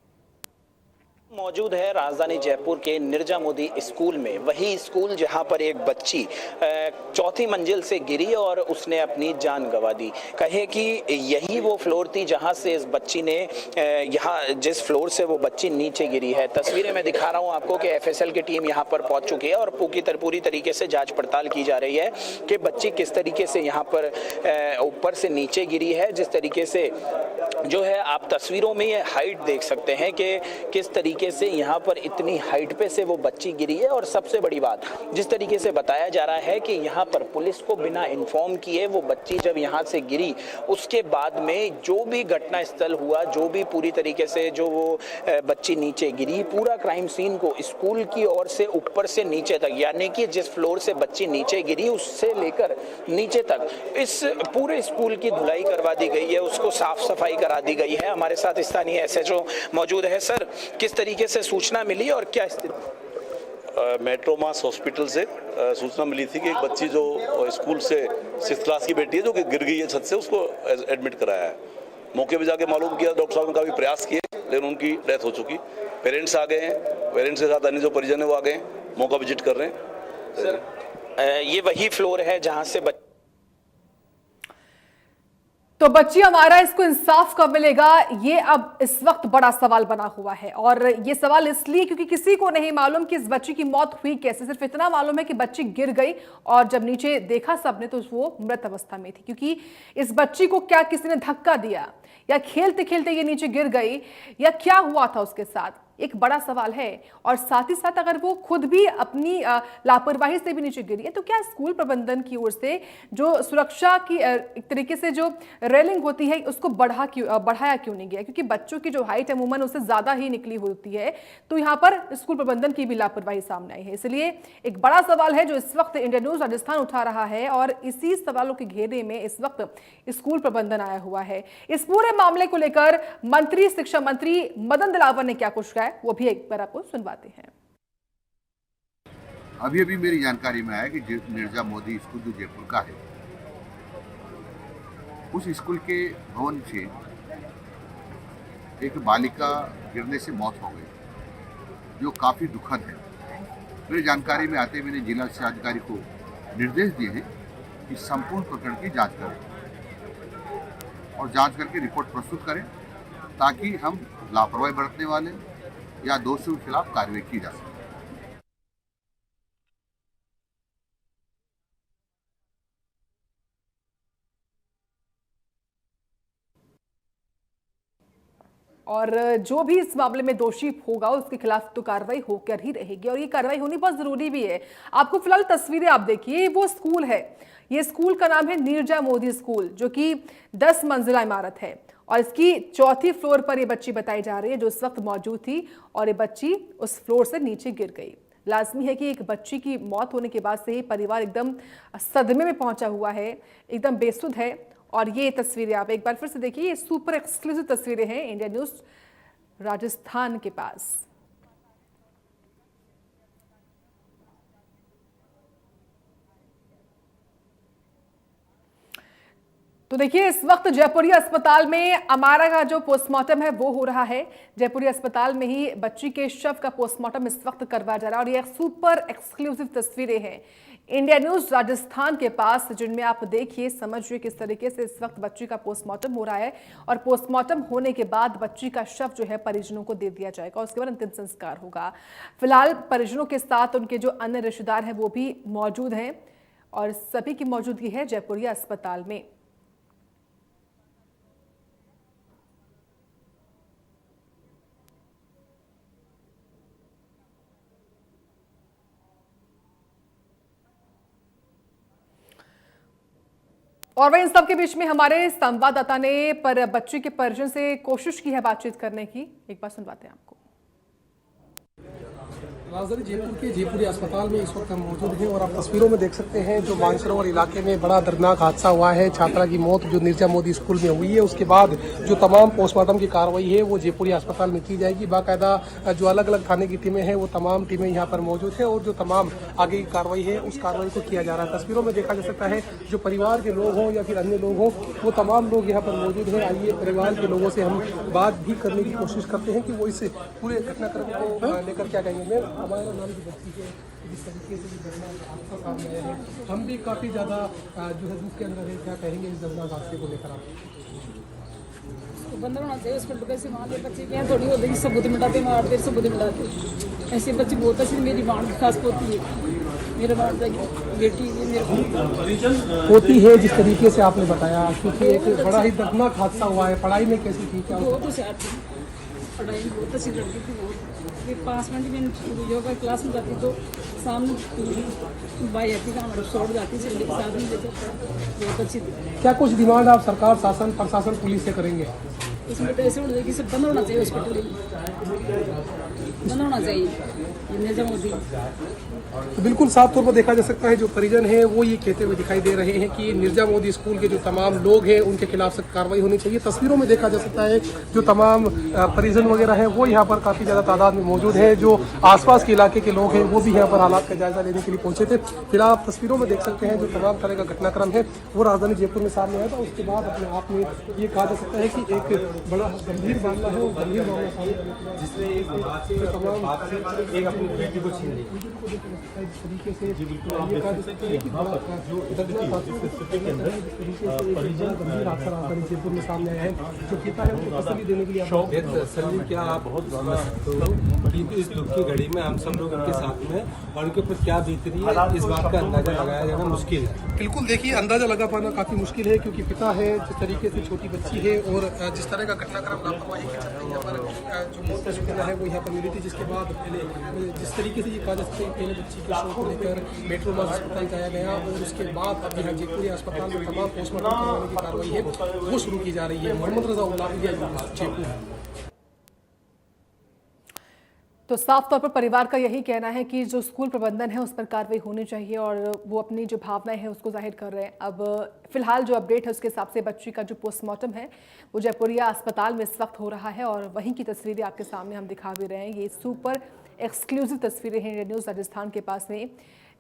मौजूद है राजधानी जयपुर के निर्जा मोदी स्कूल में, वही स्कूल जहां पर एक बच्ची चौथी मंजिल से गिरी और उसने अपनी जान गंवा दी। कहे कि यही वो फ्लोर थी जहां से इस बच्ची ने यहाँ जिस फ्लोर से वो बच्ची नीचे गिरी है। तस्वीरें मैं दिखा रहा हूं आपको कि एफएसएल की टीम यहां पर पहुंच चुकी है और पूरी तरीके से जांच पड़ताल की जा रही है कि बच्ची किस तरीके से यहाँ पर ऊपर से नीचे गिरी है। जिस तरीके से जो है आप तस्वीरों में ये हाइट देख सकते हैं कि किस तरीके तरीके से यहाँ पर इतनी हाइट पे से वो बच्ची गिरी है। और सबसे बड़ी बात, जिस तरीके से बताया जा रहा है कि यहाँ पर पुलिस को बिना इन्फॉर्म किए वो बच्ची जब यहाँ से गिरी, उसके बाद में जो भी घटना स्थल हुआ, जो भी पूरी तरीके से जो वो बच्ची नीचे गिरी, पूरा क्राइम सीन को स्कूल की ओर से ऊपर से नीचे तक, यानी कि जिस फ्लोर से बच्ची नीचे गिरी उससे लेकर नीचे तक इस पूरे स्कूल की धुलाई करवा दी गई है, उसको साफ सफाई करा दी गई है। हमारे साथ स्थानीय एसएचओ मौजूद है। सर, किस तरीके से सूचना मिली और क्या स्थिति?
मेट्रोमास हॉस्पिटल से सूचना मिली थी कि एक बच्ची जो स्कूल से 6th क्लास की बेटी है जो कि गिर गई है छत से, उसको एडमिट कराया है। मौके पे जाके मालूम किया, डॉक्टर साहब ने काफ़ी प्रयास किए लेकिन उनकी डेथ हो चुकी। पेरेंट्स आ गए हैं, पेरेंट्स के साथ अन्य जो परिजन है वो आ गए, मौका विजिट कर रहे हैं।
सर, ये वही फ्लोर है जहाँ से
तो बच्ची हमारा, इसको इंसाफ कब मिलेगा, ये अब इस वक्त बड़ा सवाल बना हुआ है। और ये सवाल इसलिए क्योंकि किसी को नहीं मालूम कि इस बच्ची की मौत हुई कैसे। सिर्फ इतना मालूम है कि बच्ची गिर गई और जब नीचे देखा सबने तो वो मृत अवस्था में थी। क्योंकि इस बच्ची को क्या किसी ने धक्का दिया या खेलते खेलते ये नीचे गिर गई या क्या हुआ था उसके साथ, एक बड़ा सवाल है। और साथ ही साथ अगर वो खुद भी अपनी लापरवाही से भी नीचे गिरी है तो क्या स्कूल प्रबंधन की ओर से जो सुरक्षा की एक तरीके से जो रेलिंग होती है उसको बढ़ाया क्यों नहीं गया? क्योंकि बच्चों की जो हाइट अमूमन उससे ज्यादा ही निकली होती है, तो यहाँ पर स्कूल प्रबंधन की भी लापरवाही सामने आई है। इसलिए एक बड़ा सवाल है जो इस वक्त इंडिया न्यूज राजस्थान उठा रहा है और इसी सवालों के घेरे में इस वक्त स्कूल प्रबंधन आया हुआ है। इस पूरे मामले को लेकर मंत्री, शिक्षा मंत्री मदन दिलावर ने क्या कुछ कहा, वो भी एक बार आपको सुनवाते हैं।
अभी मेरी जानकारी में आया कि निर्जा मोदी स्कूल जो जयपुर का है, उस स्कूल के भवन से एक बालिका गिरने से मौत हो गई, जो काफ़ी दुखद है। मेरी जानकारी में आते मैंने जिला शिक्षा अधिकारी को निर्देश दिए हैं कि संपूर्ण प्रकरण की जांच करें और जांच करके रिपोर्ट प्रस्तुत करें ताकि हम लापरवाही बरतने वाले या दोषियों के खिलाफ कार्रवाई की जा सके।
और जो भी इस मामले में दोषी होगा उसके खिलाफ तो कार्रवाई होकर ही रहेगी और ये कार्रवाई होनी बहुत जरूरी भी है। आपको फिलहाल तस्वीरें आप देखिए, वो स्कूल है, ये स्कूल का नाम है निर्जा मोदी स्कूल, जो कि 10 मंजिला इमारत है और इसकी 4थी फ्लोर पर ये बच्ची बताई जा रही है जो इस वक्त मौजूद थी और ये बच्ची उस फ्लोर से नीचे गिर गई। लाजमी है कि एक बच्ची की मौत होने के बाद से ही परिवार एकदम सदमे में पहुंचा हुआ है, एकदम बेसुध है। और ये तस्वीरें आप एक बार फिर से देखिए, ये सुपर एक्सक्लूसिव तस्वीरें हैं इंडिया न्यूज राजस्थान के पास। तो देखिए, इस वक्त जयपुरिया अस्पताल में अमारा का जो पोस्टमार्टम है वो हो रहा है। जयपुरिया अस्पताल में ही बच्ची के शव का पोस्टमार्टम इस वक्त करवाया जा रहा है और ये सुपर एक्सक्लूसिव तस्वीरें हैं इंडिया न्यूज राजस्थान के पास, जिनमें आप देखिए, समझिए किस तरीके से इस वक्त बच्ची का पोस्टमार्टम हो रहा है और पोस्टमार्टम होने के बाद बच्ची का शव जो है परिजनों को दे दिया जाएगा, उसके बाद अंतिम संस्कार होगा। फिलहाल परिजनों के साथ उनके जो अन्य रिश्तेदार हैं वो भी मौजूद हैं और सभी की मौजूदगी है जयपुरिया अस्पताल में। और वहीं इन सब के बीच में हमारे संवाददाता ने पर बच्ची के परिजन से कोशिश की है बातचीत करने की, एक बार सुनवाते हैं आपको।
राजधानी जयपुर के जयपुरी अस्पताल में इस वक्त हम मौजूद हैं और आप तस्वीरों में देख सकते हैं जो मानसरोवर इलाके में बड़ा दर्दनाक हादसा हुआ है। छात्रा की मौत जो निर्जा मोदी स्कूल में हुई है, उसके बाद जो तमाम पोस्टमार्टम की कार्रवाई है वो जयपुरी अस्पताल में की जाएगी। बाकायदा जो अलग अलग थाने की टीमें हैं वो तमाम टीमें यहाँ पर मौजूद है और जो तमाम आगे की कार्रवाई है उस कार्रवाई को किया जा रहा है। तस्वीरों में देखा जा सकता है जो परिवार के लोग हों या फिर अन्य लोग हों, वो तमाम लोग यहाँ पर मौजूद हैं। आइए परिवार के लोगों से हम बात भी करने की कोशिश करते हैं कि वो इस पूरे घटनाक्रम को लेकर क्या कहेंगे। हमारा नाम की बच्ची है, जिस तरीके से दर्दनाक हादसा सामने आया है, हम भी काफ़ी ज़्यादा जो है दुख के अंदर है। क्या कहेंगे इस दर्दनाक हादसे को लेकर आप?
बंद होना चाहिए उसको, कैसे वहाँ के बच्चे क्या थोड़ी होती है, सबूत मिटाते मारते सबूत मिटाते, ऐसे बच्चे बहुत अच्छी। मेरी बाण खास पोती है, मेरे बाण बेटी है, मेरे
पोती है। जिस तरीके से आपने बताया, क्योंकि एक बड़ा ही दर्दनाक हादसा हुआ है, पढ़ाई में कैसी थी, क्या
बहुत होशियार थी, पढ़ाई में बहुत अच्छी लड़की थी। बहुत ये 5 मिनट में योगा क्लास में जाती तो सामने बाई आती था, हमारे छोड़ जाती चलने के साथ में देते, बहुत अच्छी थी।
क्या कुछ डिमांड आप सरकार, शासन, प्रशासन, पुलिस से करेंगे?
इसमें तो ऐसे होना चाहिए कि सब बंद होना चाहिए, हॉस्पिटल बंद होना चाहिए ये निर्जा मोदी।
तो बिल्कुल साफ तौर पर देखा जा सकता है जो परिजन है वो ये कहते हुए दिखाई दे रहे हैं कि निर्जा मोदी स्कूल के जो तमाम लोग हैं उनके खिलाफ सख्त कार्रवाई होनी चाहिए। तस्वीरों में देखा जा सकता है जो तमाम परिजन वगैरह है वो यहाँ पर काफ़ी ज़्यादा तादाद में मौजूद है। जो आसपास के इलाके के लोग हैं वो भी यहाँ पर हालात का जायजा लेने के लिए पहुंचे थे। फिलहाल आप तस्वीरों में देख सकते हैं जो तमाम तरह का घटनाक्रम है वो राजधानी जयपुर में सामने आया था। उसके बाद अपने आप में ये कहा जा सकता है कि एक बड़ा गंभीर मामला है और गंभीर मामला सामने जिसमें एक अपनी बेटी को छीन ली तरीके से ये कहा जा सकता है कि गंभीर हादसा राजधानी जयपुर में सामने आया है। जो पिता है उनको तसल्ली देने के लिए
सर क्या आप बहुत तो इस दुख की घड़ी में हम सब लोग उनके साथ में और उनके ऊपर क्या बीत रही है इस बात का अंदाजा लगाया जाना मुश्किल है।
बिल्कुल देखिए अंदाजा लगा पाना काफ़ी मुश्किल है क्योंकि पिता है, जिस तरीके से छोटी बच्ची है और जिस तरह का घटनाक्रम लापरवाही के चलते यहाँ पर जो मौत का शिकार है वो यहाँ पर मिली थी। जिसके बाद पहले जिस तरीके से ये कहा जा सकता है पहले बच्ची के शव को लेकर मेट्रो मास अस्पताल जाया गया और उसके बाद अब यहाँ जयपुर अस्पताल में तमाम पोस्टमार्टम करवाने की कार्रवाई है वो शुरू की जा रही है। मोहम्मद रजा उल्लाह, जयपुर।
तो साफ तौर पर परिवार का यही कहना है कि जो स्कूल प्रबंधन है उस पर कार्रवाई होनी चाहिए और वो अपनी जो भावनाएं हैं उसको जाहिर कर रहे हैं। अब फिलहाल जो अपडेट है उसके हिसाब से बच्ची का जो पोस्टमार्टम है वो जयपुरिया अस्पताल में इस वक्त हो रहा है और वहीं की तस्वीरें आपके सामने हम दिखा भी रहे हैं। ये सुपर एक्सक्लूसिव तस्वीरें हैं इंडिया न्यूज़ राजस्थान के पास में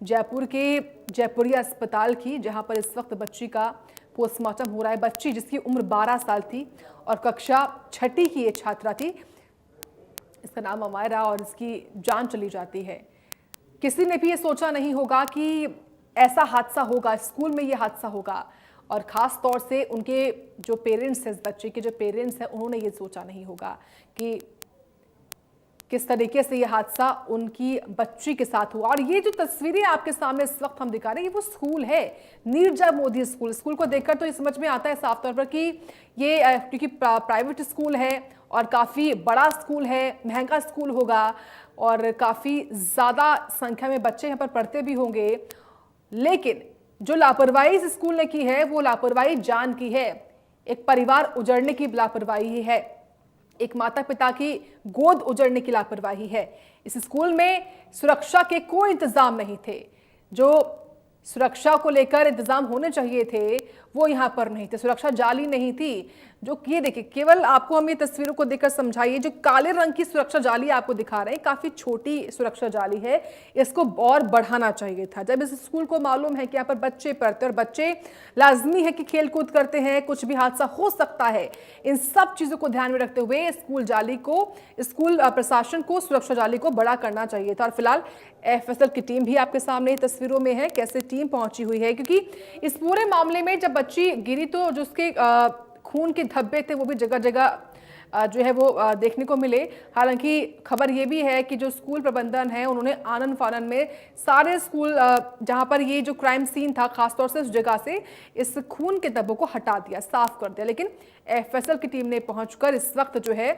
जयपुर के जयपुरिया अस्पताल की, जहाँ पर इस वक्त बच्ची का पोस्टमार्टम हो रहा है। बच्ची जिसकी उम्र 12 साल थी और कक्षा 6ठी की ये छात्रा थी, इसका नाम अमायरा, और इसकी जान चली जाती है। किसी ने भी ये सोचा नहीं होगा कि ऐसा हादसा होगा, स्कूल में ये हादसा होगा और ख़ास तौर से उनके जो पेरेंट्स हैं, इस बच्चे के जो पेरेंट्स हैं, उन्होंने ये सोचा नहीं होगा कि किस तरीके से ये हादसा उनकी बच्ची के साथ हुआ। और ये जो तस्वीरें आपके सामने इस वक्त हम दिखा रहे हैं ये वो स्कूल है, निर्जा मोदी स्कूल। स्कूल को देखकर तो ये समझ में आता है साफ तौर पर कि ये क्योंकि प्राइवेट स्कूल है और काफ़ी बड़ा स्कूल है, महंगा स्कूल होगा और काफ़ी ज़्यादा संख्या में बच्चे यहाँ पर पढ़ते भी होंगे। लेकिन जो लापरवाही इस स्कूल ने की है वो लापरवाही जान की है, एक परिवार उजड़ने की लापरवाही है, एक माता पिता की गोद उजड़ने की लापरवाही है। इस स्कूल में सुरक्षा के कोई इंतजाम नहीं थे, जो सुरक्षा को लेकर इंतजाम होने चाहिए थे वो यहाँ पर नहीं थे। सुरक्षा जाली नहीं थी, जो ये देखिए, केवल आपको हम ये तस्वीरों को देखकर समझाइए, जो काले रंग की सुरक्षा जाली आपको दिखा रहे हैं काफ़ी छोटी सुरक्षा जाली है, इसको और बढ़ाना चाहिए था। जब इस स्कूल को मालूम है कि यहाँ पर बच्चे पढ़ते और बच्चे लाजमी है कि खेल कूद करते हैं, कुछ भी हादसा हो सकता है, इन सब चीज़ों को ध्यान में रखते हुए स्कूल जाली को, स्कूल प्रशासन को सुरक्षा जाली को बड़ा करना चाहिए था। और फिलहाल एफएसएल की टीम भी आपके सामने तस्वीरों में है, कैसे टीम पहुंची हुई है, क्योंकि इस पूरे मामले में जब बच्ची गिरी तो जो उसके खून के धब्बे थे वो भी जगह जगह जो है वो देखने को मिले। हालांकि खबर ये भी है कि जो स्कूल प्रबंधन है उन्होंने आनन फानन में सारे स्कूल जहां पर ये जो क्राइम सीन था खासतौर से उस जगह से इस खून के धब्बों को हटा दिया, साफ कर दिया। लेकिन एफएसएल की टीम ने पहुंचकर इस वक्त जो है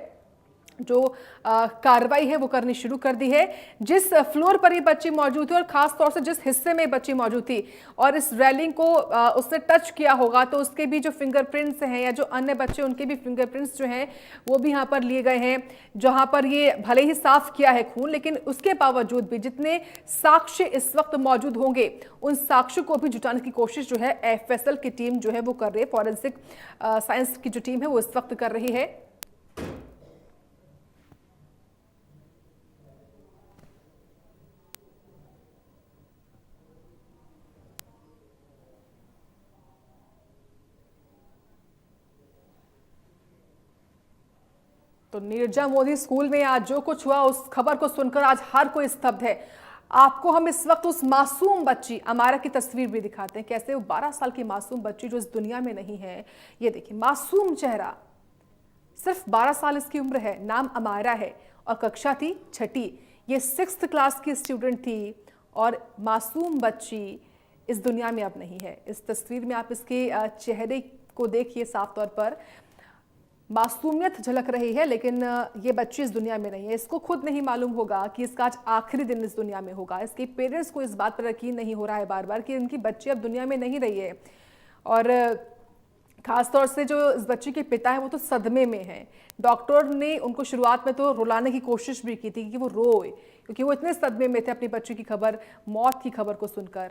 जो कार्रवाई है वो करनी शुरू कर दी है। जिस फ्लोर पर ये बच्ची मौजूद थी और खास तौर से जिस हिस्से में बच्ची मौजूद थी और इस रेलिंग को उसने टच किया होगा तो उसके भी जो फिंगरप्रिंट्स हैं या जो अन्य बच्चे उनके भी फिंगरप्रिंट्स जो हैं वो भी यहाँ पर लिए गए हैं। जहाँ पर ये भले ही साफ किया है खून, लेकिन उसके बावजूद भी जितने साक्ष्य इस वक्त मौजूद होंगे उन साक्ष्य को भी जुटाने की कोशिश जो है एफएसएल की टीम जो है वो कर रही है। फॉरेंसिक साइंस की जो टीम है वो इस वक्त कर रही है। तो निर्जा मोदी स्कूल में आज जो कुछ हुआ उस खबर को सुनकर आज हर कोई स्तब्ध है। आपको हम इस वक्त उस मासूम बच्ची अमायरा की तस्वीर भी दिखाते हैं, कैसे वो 12 साल की मासूम बच्ची जो इस दुनिया में नहीं है, ये देखिए मासूम चेहरा, सिर्फ 12 साल इसकी उम्र है, नाम अमायरा है और कक्षा थी 6ठी। ये 6th क्लास की स्टूडेंट थी और मासूम बच्ची इस दुनिया में अब नहीं है। इस तस्वीर में आप इसके चेहरे को देखिए साफ तौर पर, मासूमियत झलक रही है, लेकिन ये बच्ची इस दुनिया में नहीं है। इसको खुद नहीं मालूम होगा कि इसका आज आखिरी दिन इस दुनिया में होगा। इसके पेरेंट्स को इस बात पर यकीन नहीं हो रहा है बार बार कि इनकी बच्ची अब दुनिया में नहीं रही है। और खासतौर से जो इस बच्ची के पिता हैं वो तो सदमे में हैं। डॉक्टर ने उनको शुरुआत में तो रुलाने की कोशिश भी की थी कि वो रोए, क्योंकि वो इतने सदमे में थे अपनी बच्ची की खबर, मौत की खबर को सुनकर।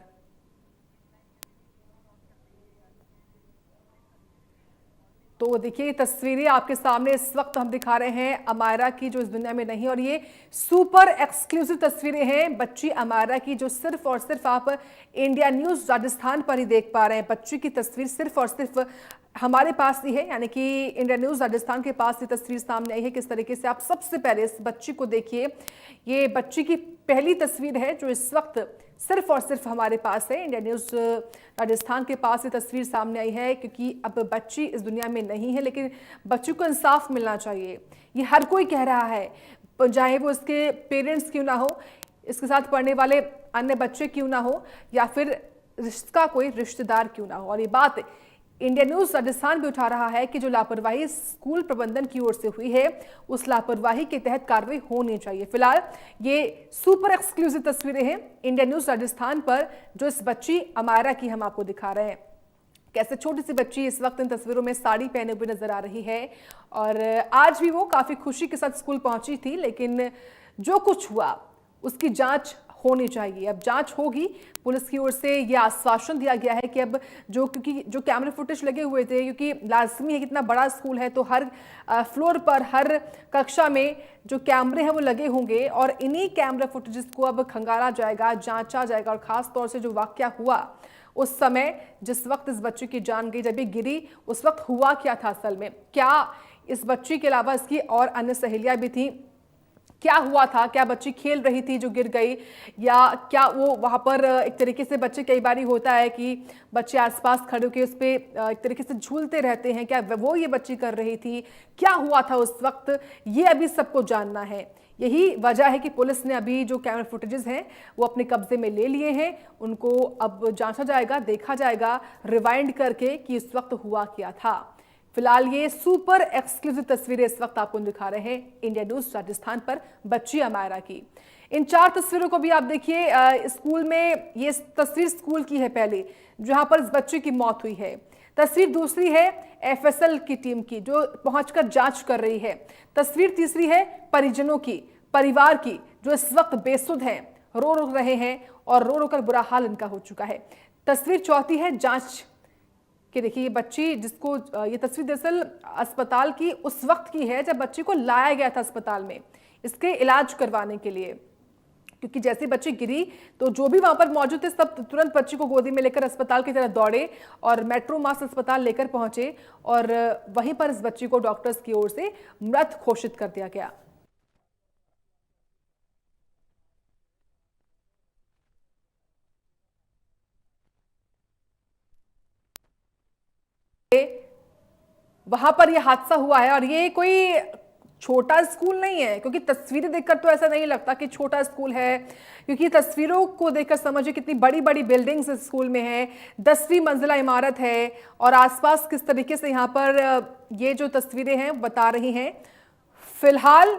तो देखिए तस्वीरें आपके सामने इस वक्त हम दिखा रहे हैं अमायरा की, जो इस दुनिया में नहीं, और ये सुपर एक्सक्लूसिव तस्वीरें हैं बच्ची अमायरा की, जो सिर्फ और सिर्फ आप इंडिया न्यूज राजस्थान पर ही देख पा रहे हैं। बच्ची की तस्वीर सिर्फ और सिर्फ हमारे पास ही है, यानी कि इंडिया न्यूज राजस्थान के पास ये तस्वीर सामने आई है। किस तरीके से आप सबसे पहले इस बच्ची को देखिए। ये बच्ची की पहली तस्वीर है जो इस वक्त सिर्फ और सिर्फ हमारे पास है। इंडिया न्यूज राजस्थान के पास ये तस्वीर सामने आई है, क्योंकि अब बच्ची इस दुनिया में नहीं है, लेकिन बच्ची को इंसाफ मिलना चाहिए। ये हर कोई कह रहा है, चाहे वो इसके पेरेंट्स क्यों ना हो, इसके साथ पढ़ने वाले अन्य बच्चे क्यों ना हो, या फिर इसका कोई रिश्तेदार क्यों ना हो। और ये बात इंडिया न्यूज राजस्थान भी उठा रहा है कि जो लापरवाही स्कूल प्रबंधन की ओर से हुई है, उस लापरवाही के तहत कार्रवाई होनी चाहिए। फिलहाल ये सुपर एक्सक्लूसिव तस्वीरें हैं इंडिया न्यूज राजस्थान पर, जो इस बच्ची अमायरा की हम आपको दिखा रहे हैं। कैसे छोटी सी बच्ची इस वक्त इन तस्वीरों में साड़ी पहने हुए नजर आ रही है, और आज भी वो काफी खुशी के साथ स्कूल पहुंची थी। लेकिन जो कुछ हुआ उसकी जांच होनी चाहिए। अब जांच होगी। पुलिस की ओर से यह आश्वासन दिया गया है कि अब क्योंकि जो कैमरे फुटेज लगे हुए थे, क्योंकि लाजमी है, कितना बड़ा स्कूल है तो हर फ्लोर पर, हर कक्षा में जो कैमरे हैं वो लगे होंगे, और इन्हीं कैमरा फुटेज को अब खंगाला जाएगा, जांचा जाएगा। और खास तौर से जो वाकया हुआ उस समय, जिस वक्त इस बच्ची की जान गई, जब ये गिरी, उस वक्त हुआ क्या था असल में, क्या इस बच्ची के अलावा इसकी और अन्य सहेलियां भी थी, क्या हुआ था, क्या बच्ची खेल रही थी जो गिर गई, या क्या वो वहाँ पर एक तरीके से बच्चे, कई बार होता है कि बच्चे आसपास खड़े होकर उस पर एक तरीके से झूलते रहते हैं, क्या वो ये बच्ची कर रही थी, क्या हुआ था उस वक्त, ये अभी सबको जानना है। यही वजह है कि पुलिस ने अभी जो कैमरा फुटेजेस हैं वो अपने कब्जे में ले लिए हैं। उनको अब जांचा जाएगा, देखा जाएगा रिवाइंड करके कि इस वक्त हुआ क्या था। फिलहाल ये सुपर एक्सक्लूसिव तस्वीरें इस वक्त आपको दिखा रहे हैं इंडिया न्यूज राजस्थान पर बच्ची अमायरा की। इन 4 तस्वीरों को भी आप देखिए। स्कूल में ये तस्वीर स्कूल की है पहले, जहां पर इस बच्चे की मौत हुई है। तस्वीर दूसरी है एफएसएल की टीम की, जो पहुंचकर जांच कर रही है। तस्वीर तीसरी है परिजनों की, परिवार की, जो इस वक्त बेसुध हैं, रो रहे हैं, और रो कर बुरा हाल इनका हो चुका है। तस्वीर चौथी है जांच कि देखिए ये बच्ची, जिसको ये तस्वीर दरअसल अस्पताल की उस वक्त की है जब बच्ची को लाया गया था अस्पताल में इसके इलाज करवाने के लिए, क्योंकि जैसे बच्ची गिरी तो जो भी वहां पर मौजूद थे सब तुरंत बच्ची को गोदी में लेकर अस्पताल की तरफ दौड़े और मेट्रो मास अस्पताल लेकर पहुंचे, और वहीं पर इस बच्ची को डॉक्टर्स की ओर से मृत घोषित कर दिया गया। वहां पर यह हादसा हुआ है, और ये कोई छोटा स्कूल नहीं है, क्योंकि तस्वीरें देखकर तो ऐसा नहीं लगता कि छोटा स्कूल है, क्योंकि तस्वीरों को देखकर समझिए कितनी बड़ी बड़ी बिल्डिंग्स इस स्कूल में है। 10वीं मंजिला इमारत है, और आसपास किस तरीके से यहाँ पर ये जो तस्वीरें हैं बता रही हैं। फिलहाल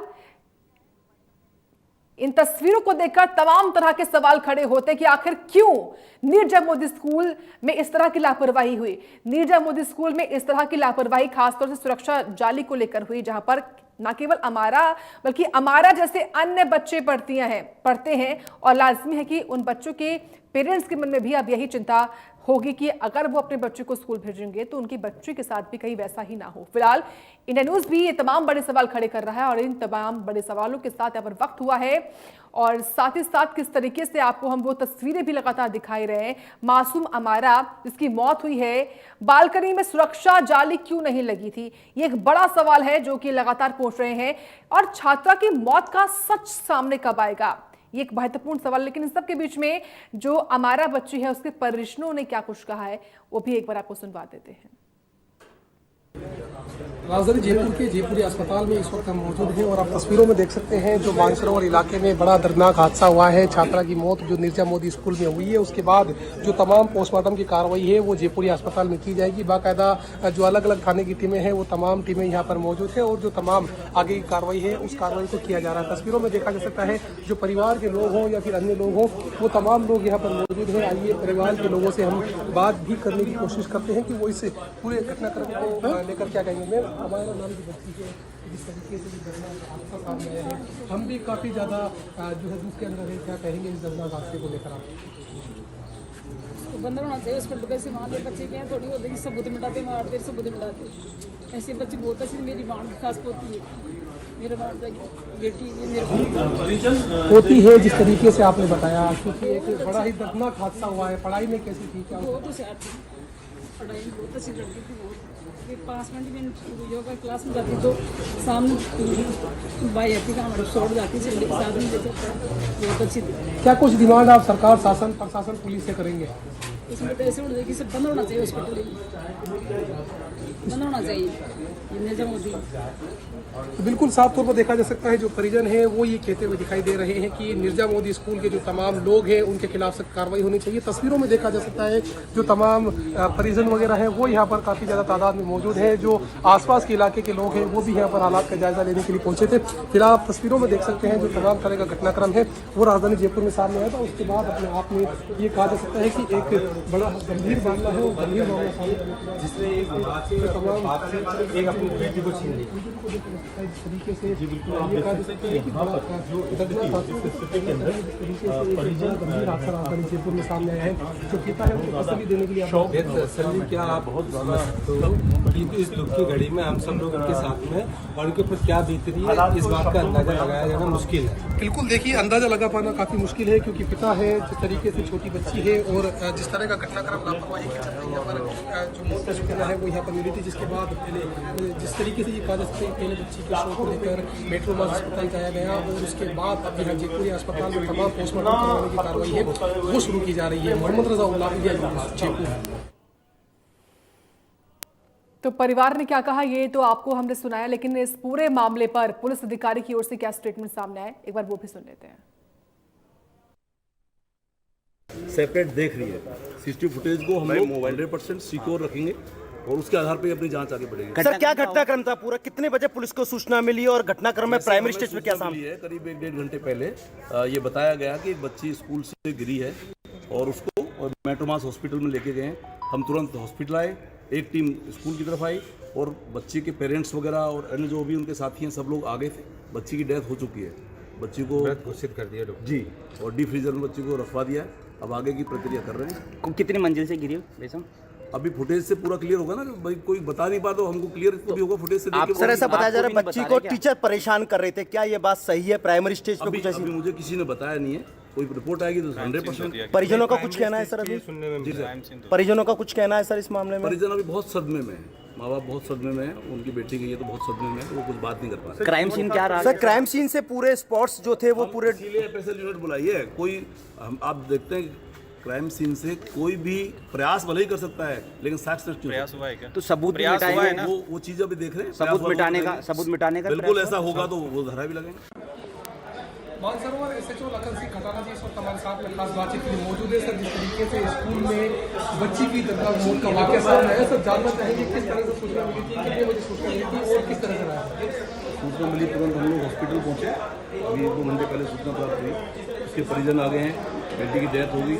इन तस्वीरों को देखकर तमाम तरह के सवाल खड़े होते हैं कि आखिर क्यों नीरजा मोदी स्कूल में इस तरह की लापरवाही हुई। नीरजा मोदी स्कूल में इस तरह की लापरवाही खासतौर से सुरक्षा जाली को लेकर हुई, जहां पर न केवल अमायरा बल्कि अमायरा जैसे अन्य बच्चे पढ़ते हैं, और लाजमी है कि उन बच्चों के पेरेंट्स के मन में भी अब यही चिंता होगी कि अगर वो अपने बच्चे को स्कूल भेजेंगे तो उनकी बच्ची के साथ भी कहीं वैसा ही ना हो। फिलहाल इंडिया न्यूज भी ये तमाम बड़े सवाल खड़े कर रहा है, और इन तमाम बड़े सवालों के साथ यहाँ पर वक्त हुआ है, और साथ ही साथ किस तरीके से आपको हम वो तस्वीरें भी लगातार दिखाई रहे हैं। मासूम अमायरा जिसकी मौत हुई है, बालकनी में सुरक्षा जाली क्यों नहीं लगी थी, ये एक बड़ा सवाल है जो कि लगातार पूछ रहे हैं। और छात्रा की मौत का सच सामने कब आएगा, ये एक महत्वपूर्ण सवाल। लेकिन इन सब के बीच में जो अमायरा बच्ची है उसके परिजनों ने क्या कुछ कहा है वो भी एक बार आपको सुनवा देते हैं।
राजधानी जयपुर के जयपुरी अस्पताल में इस वक्त हम मौजूद हैं और आप तस्वीरों में देख सकते हैं जो मानसरोवर इलाके में बड़ा दर्दनाक हादसा हुआ है। छात्रा की मौत जो निर्जा मोदी स्कूल में हुई है, उसके बाद जो तमाम पोस्टमार्टम की कार्रवाई है वो जयपुरी अस्पताल में की जाएगी। बाकायदा जो अलग अलग थाने की टीमें हैं वो तमाम टीमें यहाँ पर मौजूद है और जो तमाम आगे की कार्रवाई है उस कार्रवाई को किया जा रहा है। तस्वीरों में देखा जा सकता है जो परिवार के लोग हों या फिर अन्य लोग हों, वो तमाम लोग यहाँ पर मौजूद हैं। आइए परिवार के लोगों से हम बात भी करने की कोशिश करते हैं कि वो इस पूरे घटनाक्रम को लेकर क्या कहेंगे। हमारा नाम की बच्ची है, जिस तरीके से दर्दनाक हादसा सामने आया है, हम भी काफ़ी ज़्यादा जो है दुख के अंदर है। क्या कहेंगे इस दर्दनाक हादसे को लेकर आप?
बंद होना चाहिए उस पर। कैसे वहाँ पे बच्चे क्या थोड़ी होती है, सबूत मिटाते मारते सबूत मिटाते। ऐसे बच्चे बहुत अच्छे। मेरी बाण खास पोती है, मेरे बाण बेटी है, मेरे
होती है जिस तरीके से आपने बताया, क्योंकि एक बड़ा ही दर्दनाक हादसा हुआ है। पढ़ाई में कैसी थी? क्या
बहुत होशियार थी, पढ़ाई में बहुत अच्छी लड़की थी। बहुत 5 मिनट में योगा क्लास में जाती तो सामने बाई आती का हमारे छोड़ जाती चलने के साथ में बहुत अच्छी थी।
क्या कुछ डिमांड आप सरकार, शासन, प्रशासन, पुलिस से करेंगे?
इसमें तो ऐसे उड़ जाएगी, सब बंद होना चाहिए हॉस्पिटल, बंद होना चाहिए ये निर्जा मोदी।
तो बिल्कुल साफ तौर पर देखा जा सकता है जो परिजन है वो ये कहते हुए दिखाई दे रहे हैं कि निर्जा मोदी स्कूल के जो तमाम लोग हैं उनके खिलाफ सख्त कार्रवाई होनी चाहिए। तस्वीरों में देखा जा सकता है जो तमाम परिजन वगैरह है वो यहाँ पर काफ़ी ज़्यादा तादाद में मौजूद है। जो आसपास के इलाके के लोग हैं वो भी यहाँ पर हालात का जायजा लेने के लिए पहुंचे थे। फिलहाल आप तस्वीरों में देख सकते हैं जो तमाम तरह का घटनाक्रम है वो राजधानी जयपुर में सामने आया था। उसके बाद अपने आप में ये कहा जा सकता है कि एक बड़ा गंभीर मामला है और गंभीर मामला सामने जिसमें एक अपनी बेटी को छीन ली। तरीके से ये कहा जा सकता है कि गंभीर हादसा राजधानी जयपुर में सामने आया है। जो पिता है उनको तसल्ली देने के लिए
सर जी क्या आप बहुत ज़्यादा तो इस दुख की घड़ी में हम सब लोग उनके साथ में और उनके ऊपर क्या बीत रही है इस बात का अंदाजा लगाया जाना मुश्किल है।
बिल्कुल देखिए अंदाजा लगा पाना काफ़ी मुश्किल है क्योंकि पिता है, जिस तरीके से छोटी बच्ची है और जिस तरह का घटनाक्रम लापरवाही के चलते यहाँ पर जो मौत का सूचना है वो यहाँ पर मिली थी। जिसके बाद पहले जिस तरीके से ये कहा जा सकता है पहले बच्ची के शव को लेकर मेट्रो मास अस्पताल जाया गया और उसके बाद अब यहाँ जयपुरी अस्पताल में तमाम पोस्टमार्टम करवाने की कार्रवाई है वो शुरू की जा रही है। मोहम्मद रजा उल्लाह, जयपुर।
तो परिवार ने क्या कहा ये तो आपको हमने सुनाया, लेकिन इस पूरे मामले पर पुलिस अधिकारी की ओर से क्या स्टेटमेंट सामने आए एक बार वो भी सुन लेते हैं।
सेपरेट देख रही है सीसीटीवी फुटेज को, हम लोग 100% सिक्योर रखेंगे और उसके आधार पर अपनी जांच आगे बढ़ेगी।
सर क्या घटनाक्रम था पूरा, कितने बजे पुलिस को सूचना मिली और घटनाक्रम में प्राइमरी स्टेज पे क्या सामने
है? करीब 1-1.5 घंटे पहले ये बताया गया कि एक बच्ची स्कूल से गिरी है और उसको मेट्रोमास हॉस्पिटल में लेके गए। हम तुरंत हॉस्पिटल आए, एक टीम स्कूल की तरफ आई और बच्ची के पेरेंट्स वगैरह और अन्य जो भी उनके साथी हैं सब लोग आगे थे। बच्ची की डेथ हो चुकी है, बच्ची को
घोषित कर दिया
जी और डी फ्रीजर में बच्ची को रखवा दिया। अब आगे की प्रक्रिया कर रहे हैं।
कितनी मंजिल से गिरी बेसम?
अभी फुटेज से पूरा क्लियर होगा ना, भाई कोई बता नहीं पाता, हमको क्लियर तो भी होगा फुटेज से।
आप सर ऐसा बताया जा रहा है बच्ची को टीचर परेशान कर रहे थे, क्या ये बात सही है? प्राइमरी स्टेज पे कुछ ऐसी
मुझे किसी ने बताया नहीं है, कोई रिपोर्ट आएगी तो 100%।
परिजनों का कुछ कहना है सर? अभी परिजनों का कुछ कहना है सर इस मामले में?
परिजन अभी बहुत सदमे में है, माँ बाप बहुत सदमे में है, उनकी बेटी गई है तो बहुत सदमे में है, वो कुछ बात नहीं कर पा रहे।
क्राइम सीन क्या रहा
सर? क्राइम सीन से पूरे स्पॉट्स जो थे वो पूरे
स्पेशल यूनिट बुलाई है। कोई आप देखते हैं क्राइम सीन से कोई भी प्रयास भले ही कर सकता है लेकिन साक्ष्य
प्रयास हुआ है क्या? तो सबूत मिटाने का
वो चीज अभी देख रहे हैं।
सबूत मिटाने का
बिल्कुल ऐसा होगा तो वो धारा भी लगेंगे।
मानसरोवर एसएचओ लखन सिंह खटाना जी इस वक्त हमारे साथ में खास बातचीत के लिए मौजूद है। सर जिस तरीके से स्कूल में बच्ची की दर्दनाक मौत का वाकया सामने आया, सर जानना चाहेंगे किस तरह से सूचना मिली थी, कितने बजे सूचना मिली थी और किस तरह से रहा?
सूचना मिली तुरंत हम लोग हॉस्पिटल पहुँचे, अभी 1-2 घंटे पहले सूचना प्राप्त हुई। उसके परिजन आ गए हैं, बेटी की डेथ होगी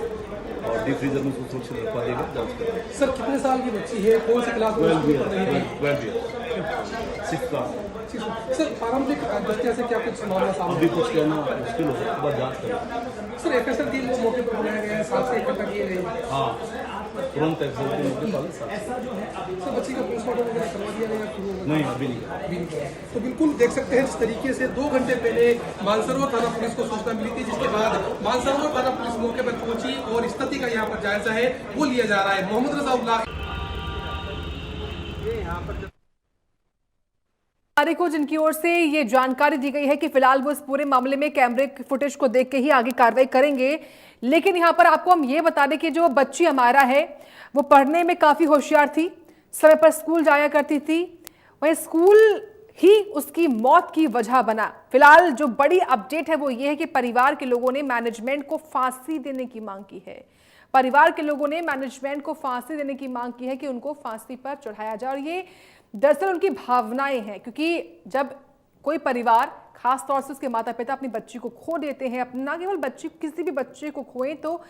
और डी फ्रीजर में सुरक्षित रखवा देगा। जांच करेंगे।
सर कितने साल की बच्ची है, कौन सी क्लास में?
6th class.
सर प्रारंभिक दृष्टि से क्या कुछ मामला सामने?
अभी कुछ कहना मुश्किल हो सकता है, जांच करें।
सर एफएसएल टीम को मौके पर बुलाया गया है, साथ से इकट्ठा किए गए।
हाँ तुरंत एफएसएल टीम मौके पर।
सर बच्ची का पोस्टमार्टम वगैरह करवा दिया गया?
नहीं अभी नहीं।
तो बिल्कुल देख सकते हैं जिस तरीके से 2 घंटे पहले मानसरोवर थाना पुलिस को सूचना मिली थी, जिसके बाद मानसरोवर थाना पुलिस मौके पर पहुंची और स्थिति का यहाँ पर जायजा है वो लिया जा रहा है। मोहम्मद रजा उल्लाह
को जिनकी ओर से ये जानकारी दी गई है कि फिलहाल वो इस पूरे मामले में कैमरे फुटेज को देख के ही आगे कार्रवाई करेंगे। लेकिन यहाँ पर आपको हम ये बता दें कि जो बच्ची हमारा है वो पढ़ने में काफी होशियार थी, समय पर स्कूल जाया करती थी वहीं स्कूल ही उसकी मौत की वजह बना। फिलहाल जो बड़ी अपडेट है वो ये है कि परिवार के लोगों ने मैनेजमेंट को फांसी देने की मांग की है। परिवार के लोगों ने मैनेजमेंट को फांसी देने की मांग की है कि उनको फांसी पर चढ़ाया जाए। और ये दरअसल उनकी भावनाएं हैं, क्योंकि जब कोई परिवार, खास तौर से उसके माता पिता अपनी बच्ची को खो देते हैं, अपना केवल बच्ची, किसी भी बच्चे को खोएं, तो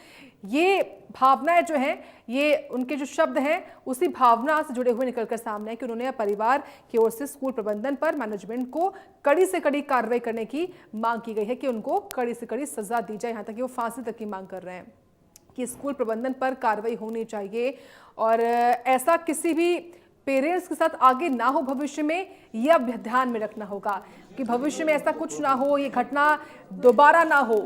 ये भावनाएं जो हैं, ये उनके जो शब्द हैं उसी भावना से जुड़े हुए निकलकर सामने है कि उन्होंने परिवार की ओर से स्कूल प्रबंधन पर, मैनेजमेंट को कड़ी से कड़ी कार्रवाई करने की मांग की गई है कि उनको कड़ी से कड़ी सजा दी जाए। यहाँ तक कि वो फांसी तक की मांग कर रहे हैं कि स्कूल प्रबंधन पर कार्रवाई होनी चाहिए और ऐसा किसी भी पेरेंट्स के साथ आगे ना हो भविष्य में, ये अब ध्यान में रखना होगा कि भविष्य में ऐसा कुछ ना हो, ये घटना दोबारा ना हो।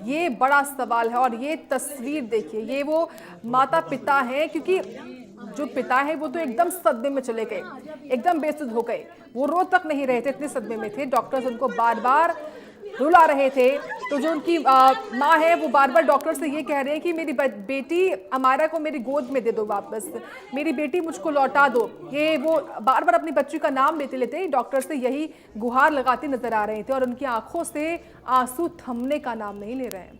ये बड़ा सवाल है। और ये तस्वीर देखिए, ये वो माता पिता हैं, क्योंकि जो पिता है वो तो एकदम सदमे में चले गए, एकदम बेसुध हो गए, वो रो तक नहीं रहे थे, इतने सदमे में थे। डॉक्टर्स उनको बार बार रुला रहे थे। तो जो उनकी माँ है वो बार बार डॉक्टर से ये कह रहे हैं कि मेरी बेटी अमारा को मेरी गोद में दे दो वापस, मेरी बेटी मुझको लौटा दो। ये वो बार बार अपनी बच्ची का नाम लेते लेते डॉक्टर से यही गुहार लगाते नजर आ रहे थे और उनकी आंखों से आंसू थमने का नाम नहीं ले रहे हैं।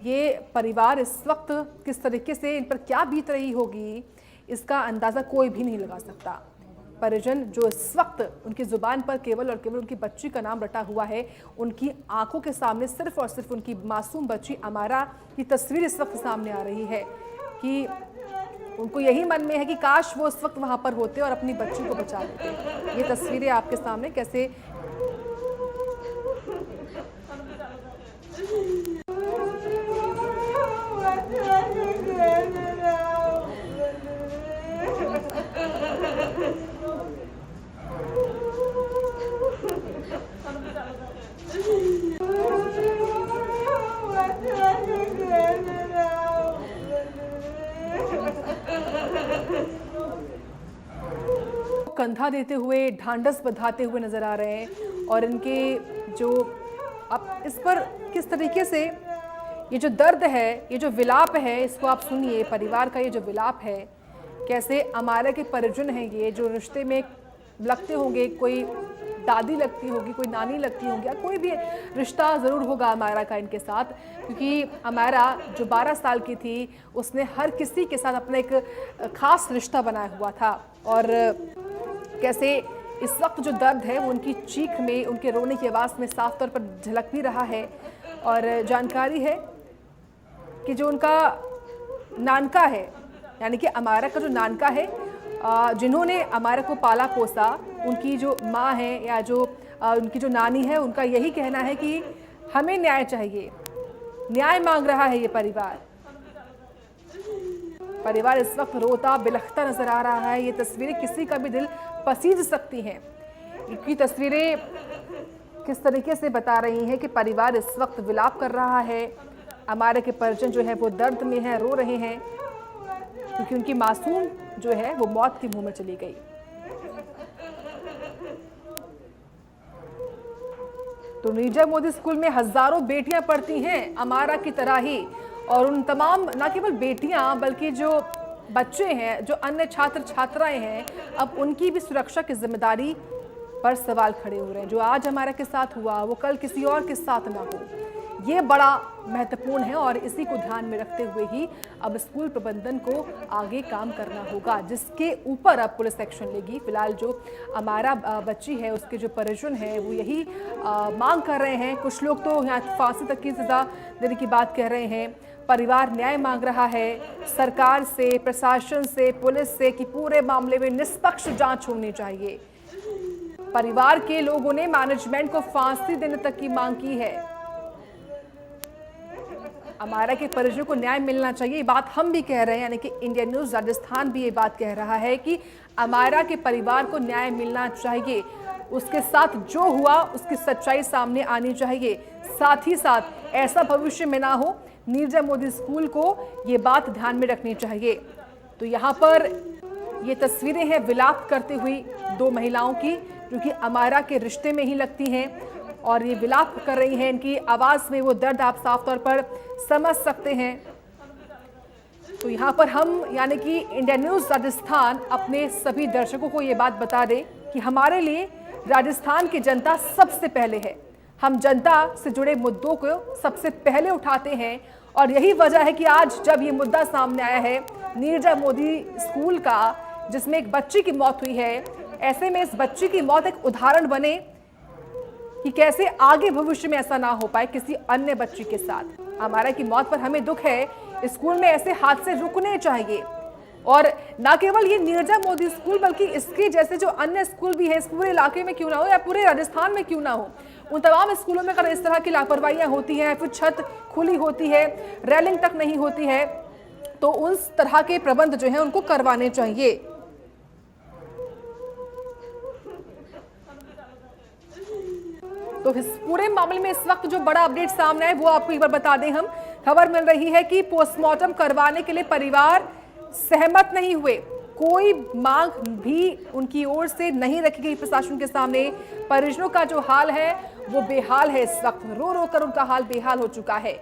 ये परिवार इस वक्त किस तरीके से, इन पर क्या बीत रही होगी, इसका अंदाजा कोई भी नहीं लगा सकता। परिजन जो इस वक्त उनकी जुबान पर केवल और केवल उनकी बच्ची का नाम रटा हुआ है, उनकी आंखों के सामने सिर्फ और सिर्फ उनकी मासूम बच्ची अमारा की तस्वीर इस वक्त सामने आ रही है कि उनको यही मन में है कि काश वो इस वक्त वहां पर होते और अपनी बच्ची को बचा लेते। ये तस्वीरें आपके सामने कैसे कंधा देते हुए, ढांढस बंधाते हुए नजर आ रहे हैं। और इनके जो अब इस पर किस तरीके से ये जो दर्द है, ये जो विलाप है, इसको आप सुनिए। परिवार का ये जो विलाप है, कैसे अमारा के परिजन हैं, ये जो रिश्ते में लगते होंगे, कोई दादी लगती होगी, कोई नानी लगती होंगी, या कोई भी रिश्ता ज़रूर होगा अमारा का इनके साथ, क्योंकि अमारा जो 12 साल की थी उसने हर किसी के साथ अपना एक ख़ास रिश्ता बनाया हुआ था। और कैसे इस वक्त जो दर्द है वो उनकी चीख में, उनके रोने की आवाज़ में साफ तौर पर झलक भी रहा है। और जानकारी है कि जो उनका नानका है, यानी कि अमारा का जो नानका है, जिन्होंने अमारा को पाला पोसा, उनकी जो माँ है या जो उनकी जो नानी है, उनका यही कहना है कि हमें न्याय चाहिए। न्याय मांग रहा है ये परिवार। परिवार इस वक्त रोता बिलखता नजर आ रहा है। ये तस्वीरें किसी का भी दिल पसीज सकती हैं। इनकी तस्वीरें किस तरीके से बता रही हैं कि परिवार इस वक्त विलाप कर रहा है। अमारा के परिजन जो है वो दर्द में है, रो रहे हैं, क्योंकि उनकी मासूम जो है वो मौत के मुंह में चली गई। तो नीरजा मोदी स्कूल में हजारों बेटियां पढ़ती हैं अमारा की तरह ही, और उन तमाम न केवल बेटियां बल्कि जो बच्चे हैं, जो अन्य छात्र छात्राएं हैं, अब उनकी भी सुरक्षा की जिम्मेदारी पर सवाल खड़े हो रहे हैं। जो आज हमारा के साथ हुआ वो कल किसी और के साथ ना हो, ये बड़ा महत्वपूर्ण है। और इसी को ध्यान में रखते हुए ही अब स्कूल प्रबंधन को आगे काम करना होगा, जिसके ऊपर अब पुलिस एक्शन लेगी। फिलहाल जो अमारा बच्ची है उसके जो परिजन हैं वो यही मांग कर रहे हैं। कुछ लोग तो यहाँ फांसी तक की सजा देने की बात कह रहे हैं। परिवार न्याय मांग रहा है सरकार से, प्रशासन से, पुलिस से कि पूरे मामले में निष्पक्ष जांच होनी चाहिए। परिवार के लोगों ने मैनेजमेंट को फांसी देने तक की मांग की है। अमारा के परिजनों को न्याय मिलना चाहिए, ये बात हम भी कह रहे हैं, यानी कि इंडिया न्यूज़ राजस्थान भी ये बात कह रहा है कि अमारा के परिवार को न्याय मिलना चाहिए। उसके साथ जो हुआ उसकी सच्चाई सामने आनी चाहिए। साथ ही साथ ऐसा भविष्य में ना हो, नीरजा मोदी स्कूल को ये बात ध्यान में रखनी चाहिए। तो यहाँ पर ये तस्वीरें हैं विलाप करती हुई दो महिलाओं की, जो कि अमारा के रिश्ते में ही लगती हैं और ये विलाप कर रही हैं। इनकी आवाज़ में वो दर्द आप साफ तौर पर समझ सकते हैं। तो यहाँ पर हम यानी कि इंडिया न्यूज़ राजस्थान अपने सभी दर्शकों को ये बात बता दें कि हमारे लिए राजस्थान की जनता सबसे पहले है। हम जनता से जुड़े मुद्दों को सबसे पहले उठाते हैं और यही वजह है कि आज जब ये मुद्दा सामने आया है नीरजा मोदी स्कूल का, जिसमें एक बच्ची की मौत हुई है, ऐसे में इस बच्ची की मौत एक उदाहरण बने कि कैसे आगे भविष्य में ऐसा ना हो पाए किसी अन्य बच्ची के साथ। हमारा की मौत पर हमें दुख है। स्कूल में ऐसे हादसे रुकने चाहिए और ना केवल ये नीरजा मोदी स्कूल बल्कि इसके जैसे जो अन्य स्कूल भी है इस पूरे इलाके में क्यों ना हो या पूरे राजस्थान में क्यों ना हो, उन तमाम स्कूलों में अगर इस तरह की लापरवाहियां होती हैं, फिर छत खुली होती है, रेलिंग तक नहीं होती है, तो उस तरह के प्रबंध जो है उनको करवाने चाहिए। तो इस पूरे मामले में इस वक्त जो बड़ा अपडेट सामने है वो आपको एक बार बता दें हम। खबर मिल रही है कि पोस्टमार्टम करवाने के लिए परिवार सहमत नहीं हुए। कोई मांग भी उनकी ओर से नहीं रखी गई प्रशासन के सामने। परिजनों का जो हाल है वो बेहाल है, इस वक्त रो रो कर उनका हाल बेहाल हो चुका है।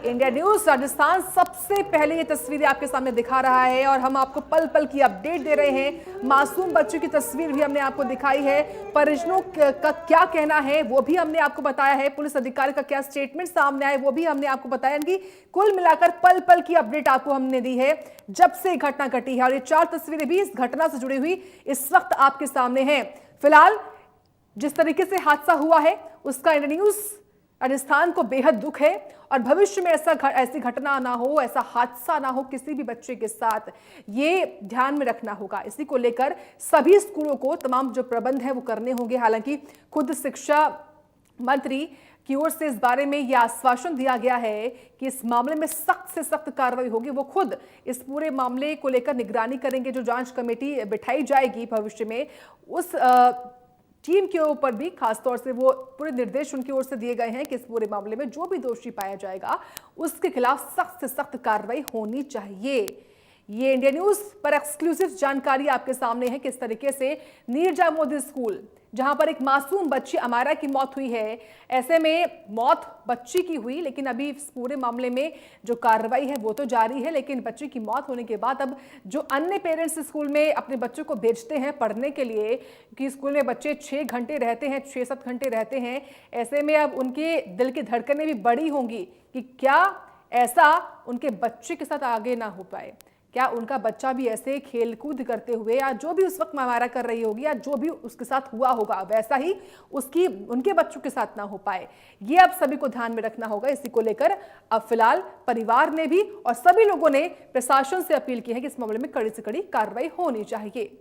इंडिया न्यूज राजस्थान सबसे पहले ये तस्वीरें आपके सामने दिखा रहा है और हम आपको पल पल की अपडेट दे रहे हैं। मासूम बच्चों की तस्वीर भी हमने आपको दिखाई है। परिजनों का क्या कहना है वो भी हमने आपको बताया है। पुलिस अधिकारी का क्या स्टेटमेंट सामने आया वो भी हमने आपको बताया कि कुल मिलाकर पल पल की अपडेट आपको हमने दी है जब से घटना घटी है। और ये 4 तस्वीरें भी इस घटना से जुड़ी हुई इस वक्त आपके सामने हैं। फिलहाल जिस तरीके से हादसा हुआ है उसका इंडिया न्यूज राजस्थान को बेहद दुख है और भविष्य में ऐसी घटना ना हो, ऐसा हादसा ना हो किसी भी बच्चे के साथ, ये ध्यान में रखना होगा। इसी को लेकर सभी स्कूलों को तमाम जो प्रबंध है वो करने होंगे। हालांकि खुद शिक्षा मंत्री की ओर से इस बारे में यह आश्वासन दिया गया है कि इस मामले में सख्त से सख्त कार्रवाई होगी। वो खुद इस पूरे मामले को लेकर निगरानी करेंगे। जो जांच कमेटी बिठाई जाएगी भविष्य में उस टीम के ऊपर भी खासतौर से वो पूरे निर्देश उनकी ओर से दिए गए हैं कि इस पूरे मामले में जो भी दोषी पाया जाएगा उसके खिलाफ सख्त से सख्त कार्रवाई होनी चाहिए। ये इंडिया न्यूज पर एक्सक्लूसिव जानकारी आपके सामने है किस तरीके से नीरजा मोदी स्कूल, जहां पर एक मासूम बच्ची अमायरा की मौत हुई है, ऐसे में मौत बच्ची की हुई, लेकिन अभी इस पूरे मामले में जो कार्रवाई है वो तो जारी है। लेकिन बच्ची की मौत होने के बाद अब जो अन्य पेरेंट्स स्कूल में अपने बच्चों को भेजते हैं पढ़ने के लिए, कि स्कूल में बच्चे 6 घंटे रहते हैं, 6-7 घंटे रहते हैं, ऐसे में अब उनके दिल की धड़कनें भी बड़ी होंगी कि क्या ऐसा उनके बच्चे के साथ आगे ना हो पाए, क्या उनका बच्चा भी ऐसे खेल कूद करते हुए या जो भी उस वक्त मारा कर रही होगी या जो भी उसके साथ हुआ होगा वैसा ही उनके बच्चों के साथ ना हो पाए। ये अब सभी को ध्यान में रखना होगा। इसी को लेकर अब फिलहाल परिवार ने भी और सभी लोगों ने प्रशासन से अपील की है कि इस मामले में कड़ी से कड़ी कार्रवाई होनी चाहिए।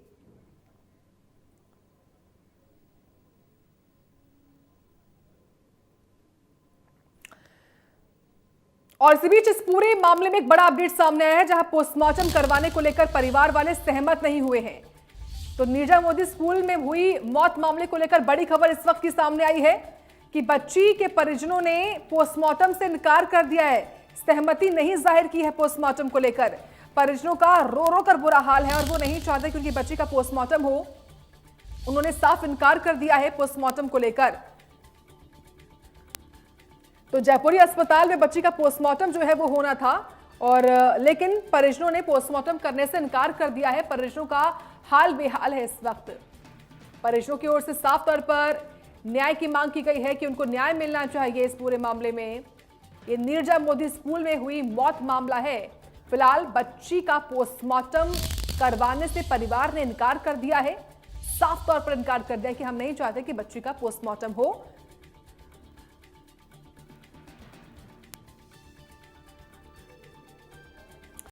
और इसी बीच इस पूरे मामले में एक बड़ा अपडेट सामने आया है, जहां पोस्टमार्टम करवाने को लेकर परिवार वाले सहमत नहीं हुए हैं। तो नीरजा मोदी स्कूल में हुई मौत मामले को लेकर बड़ी खबर इस वक्त की सामने आई है कि बच्ची के परिजनों ने पोस्टमार्टम से इनकार कर दिया है, सहमति नहीं जाहिर की है पोस्टमार्टम को लेकर। परिजनों का रो रो कर बुरा हाल है और वो नहीं चाहते कि उनकी बच्ची का पोस्टमार्टम हो। उन्होंने साफ इनकार कर दिया है पोस्टमार्टम को लेकर। तो जयपुरी अस्पताल में बच्ची का पोस्टमार्टम जो है वो होना था और लेकिन परिजनों ने पोस्टमार्टम करने से इनकार कर दिया है। परिजनों का हाल बेहाल है इस वक्त। परिजनों की ओर से साफ तौर पर न्याय की मांग की गई है कि उनको न्याय मिलना चाहिए इस पूरे मामले में। ये नीरजा मोदी स्कूल में हुई मौत मामला है। फिलहाल बच्ची का पोस्टमार्टम करवाने से परिवार ने इनकार कर दिया है, साफ तौर पर इनकार कर दिया कि हम नहीं चाहते कि बच्ची का पोस्टमार्टम हो।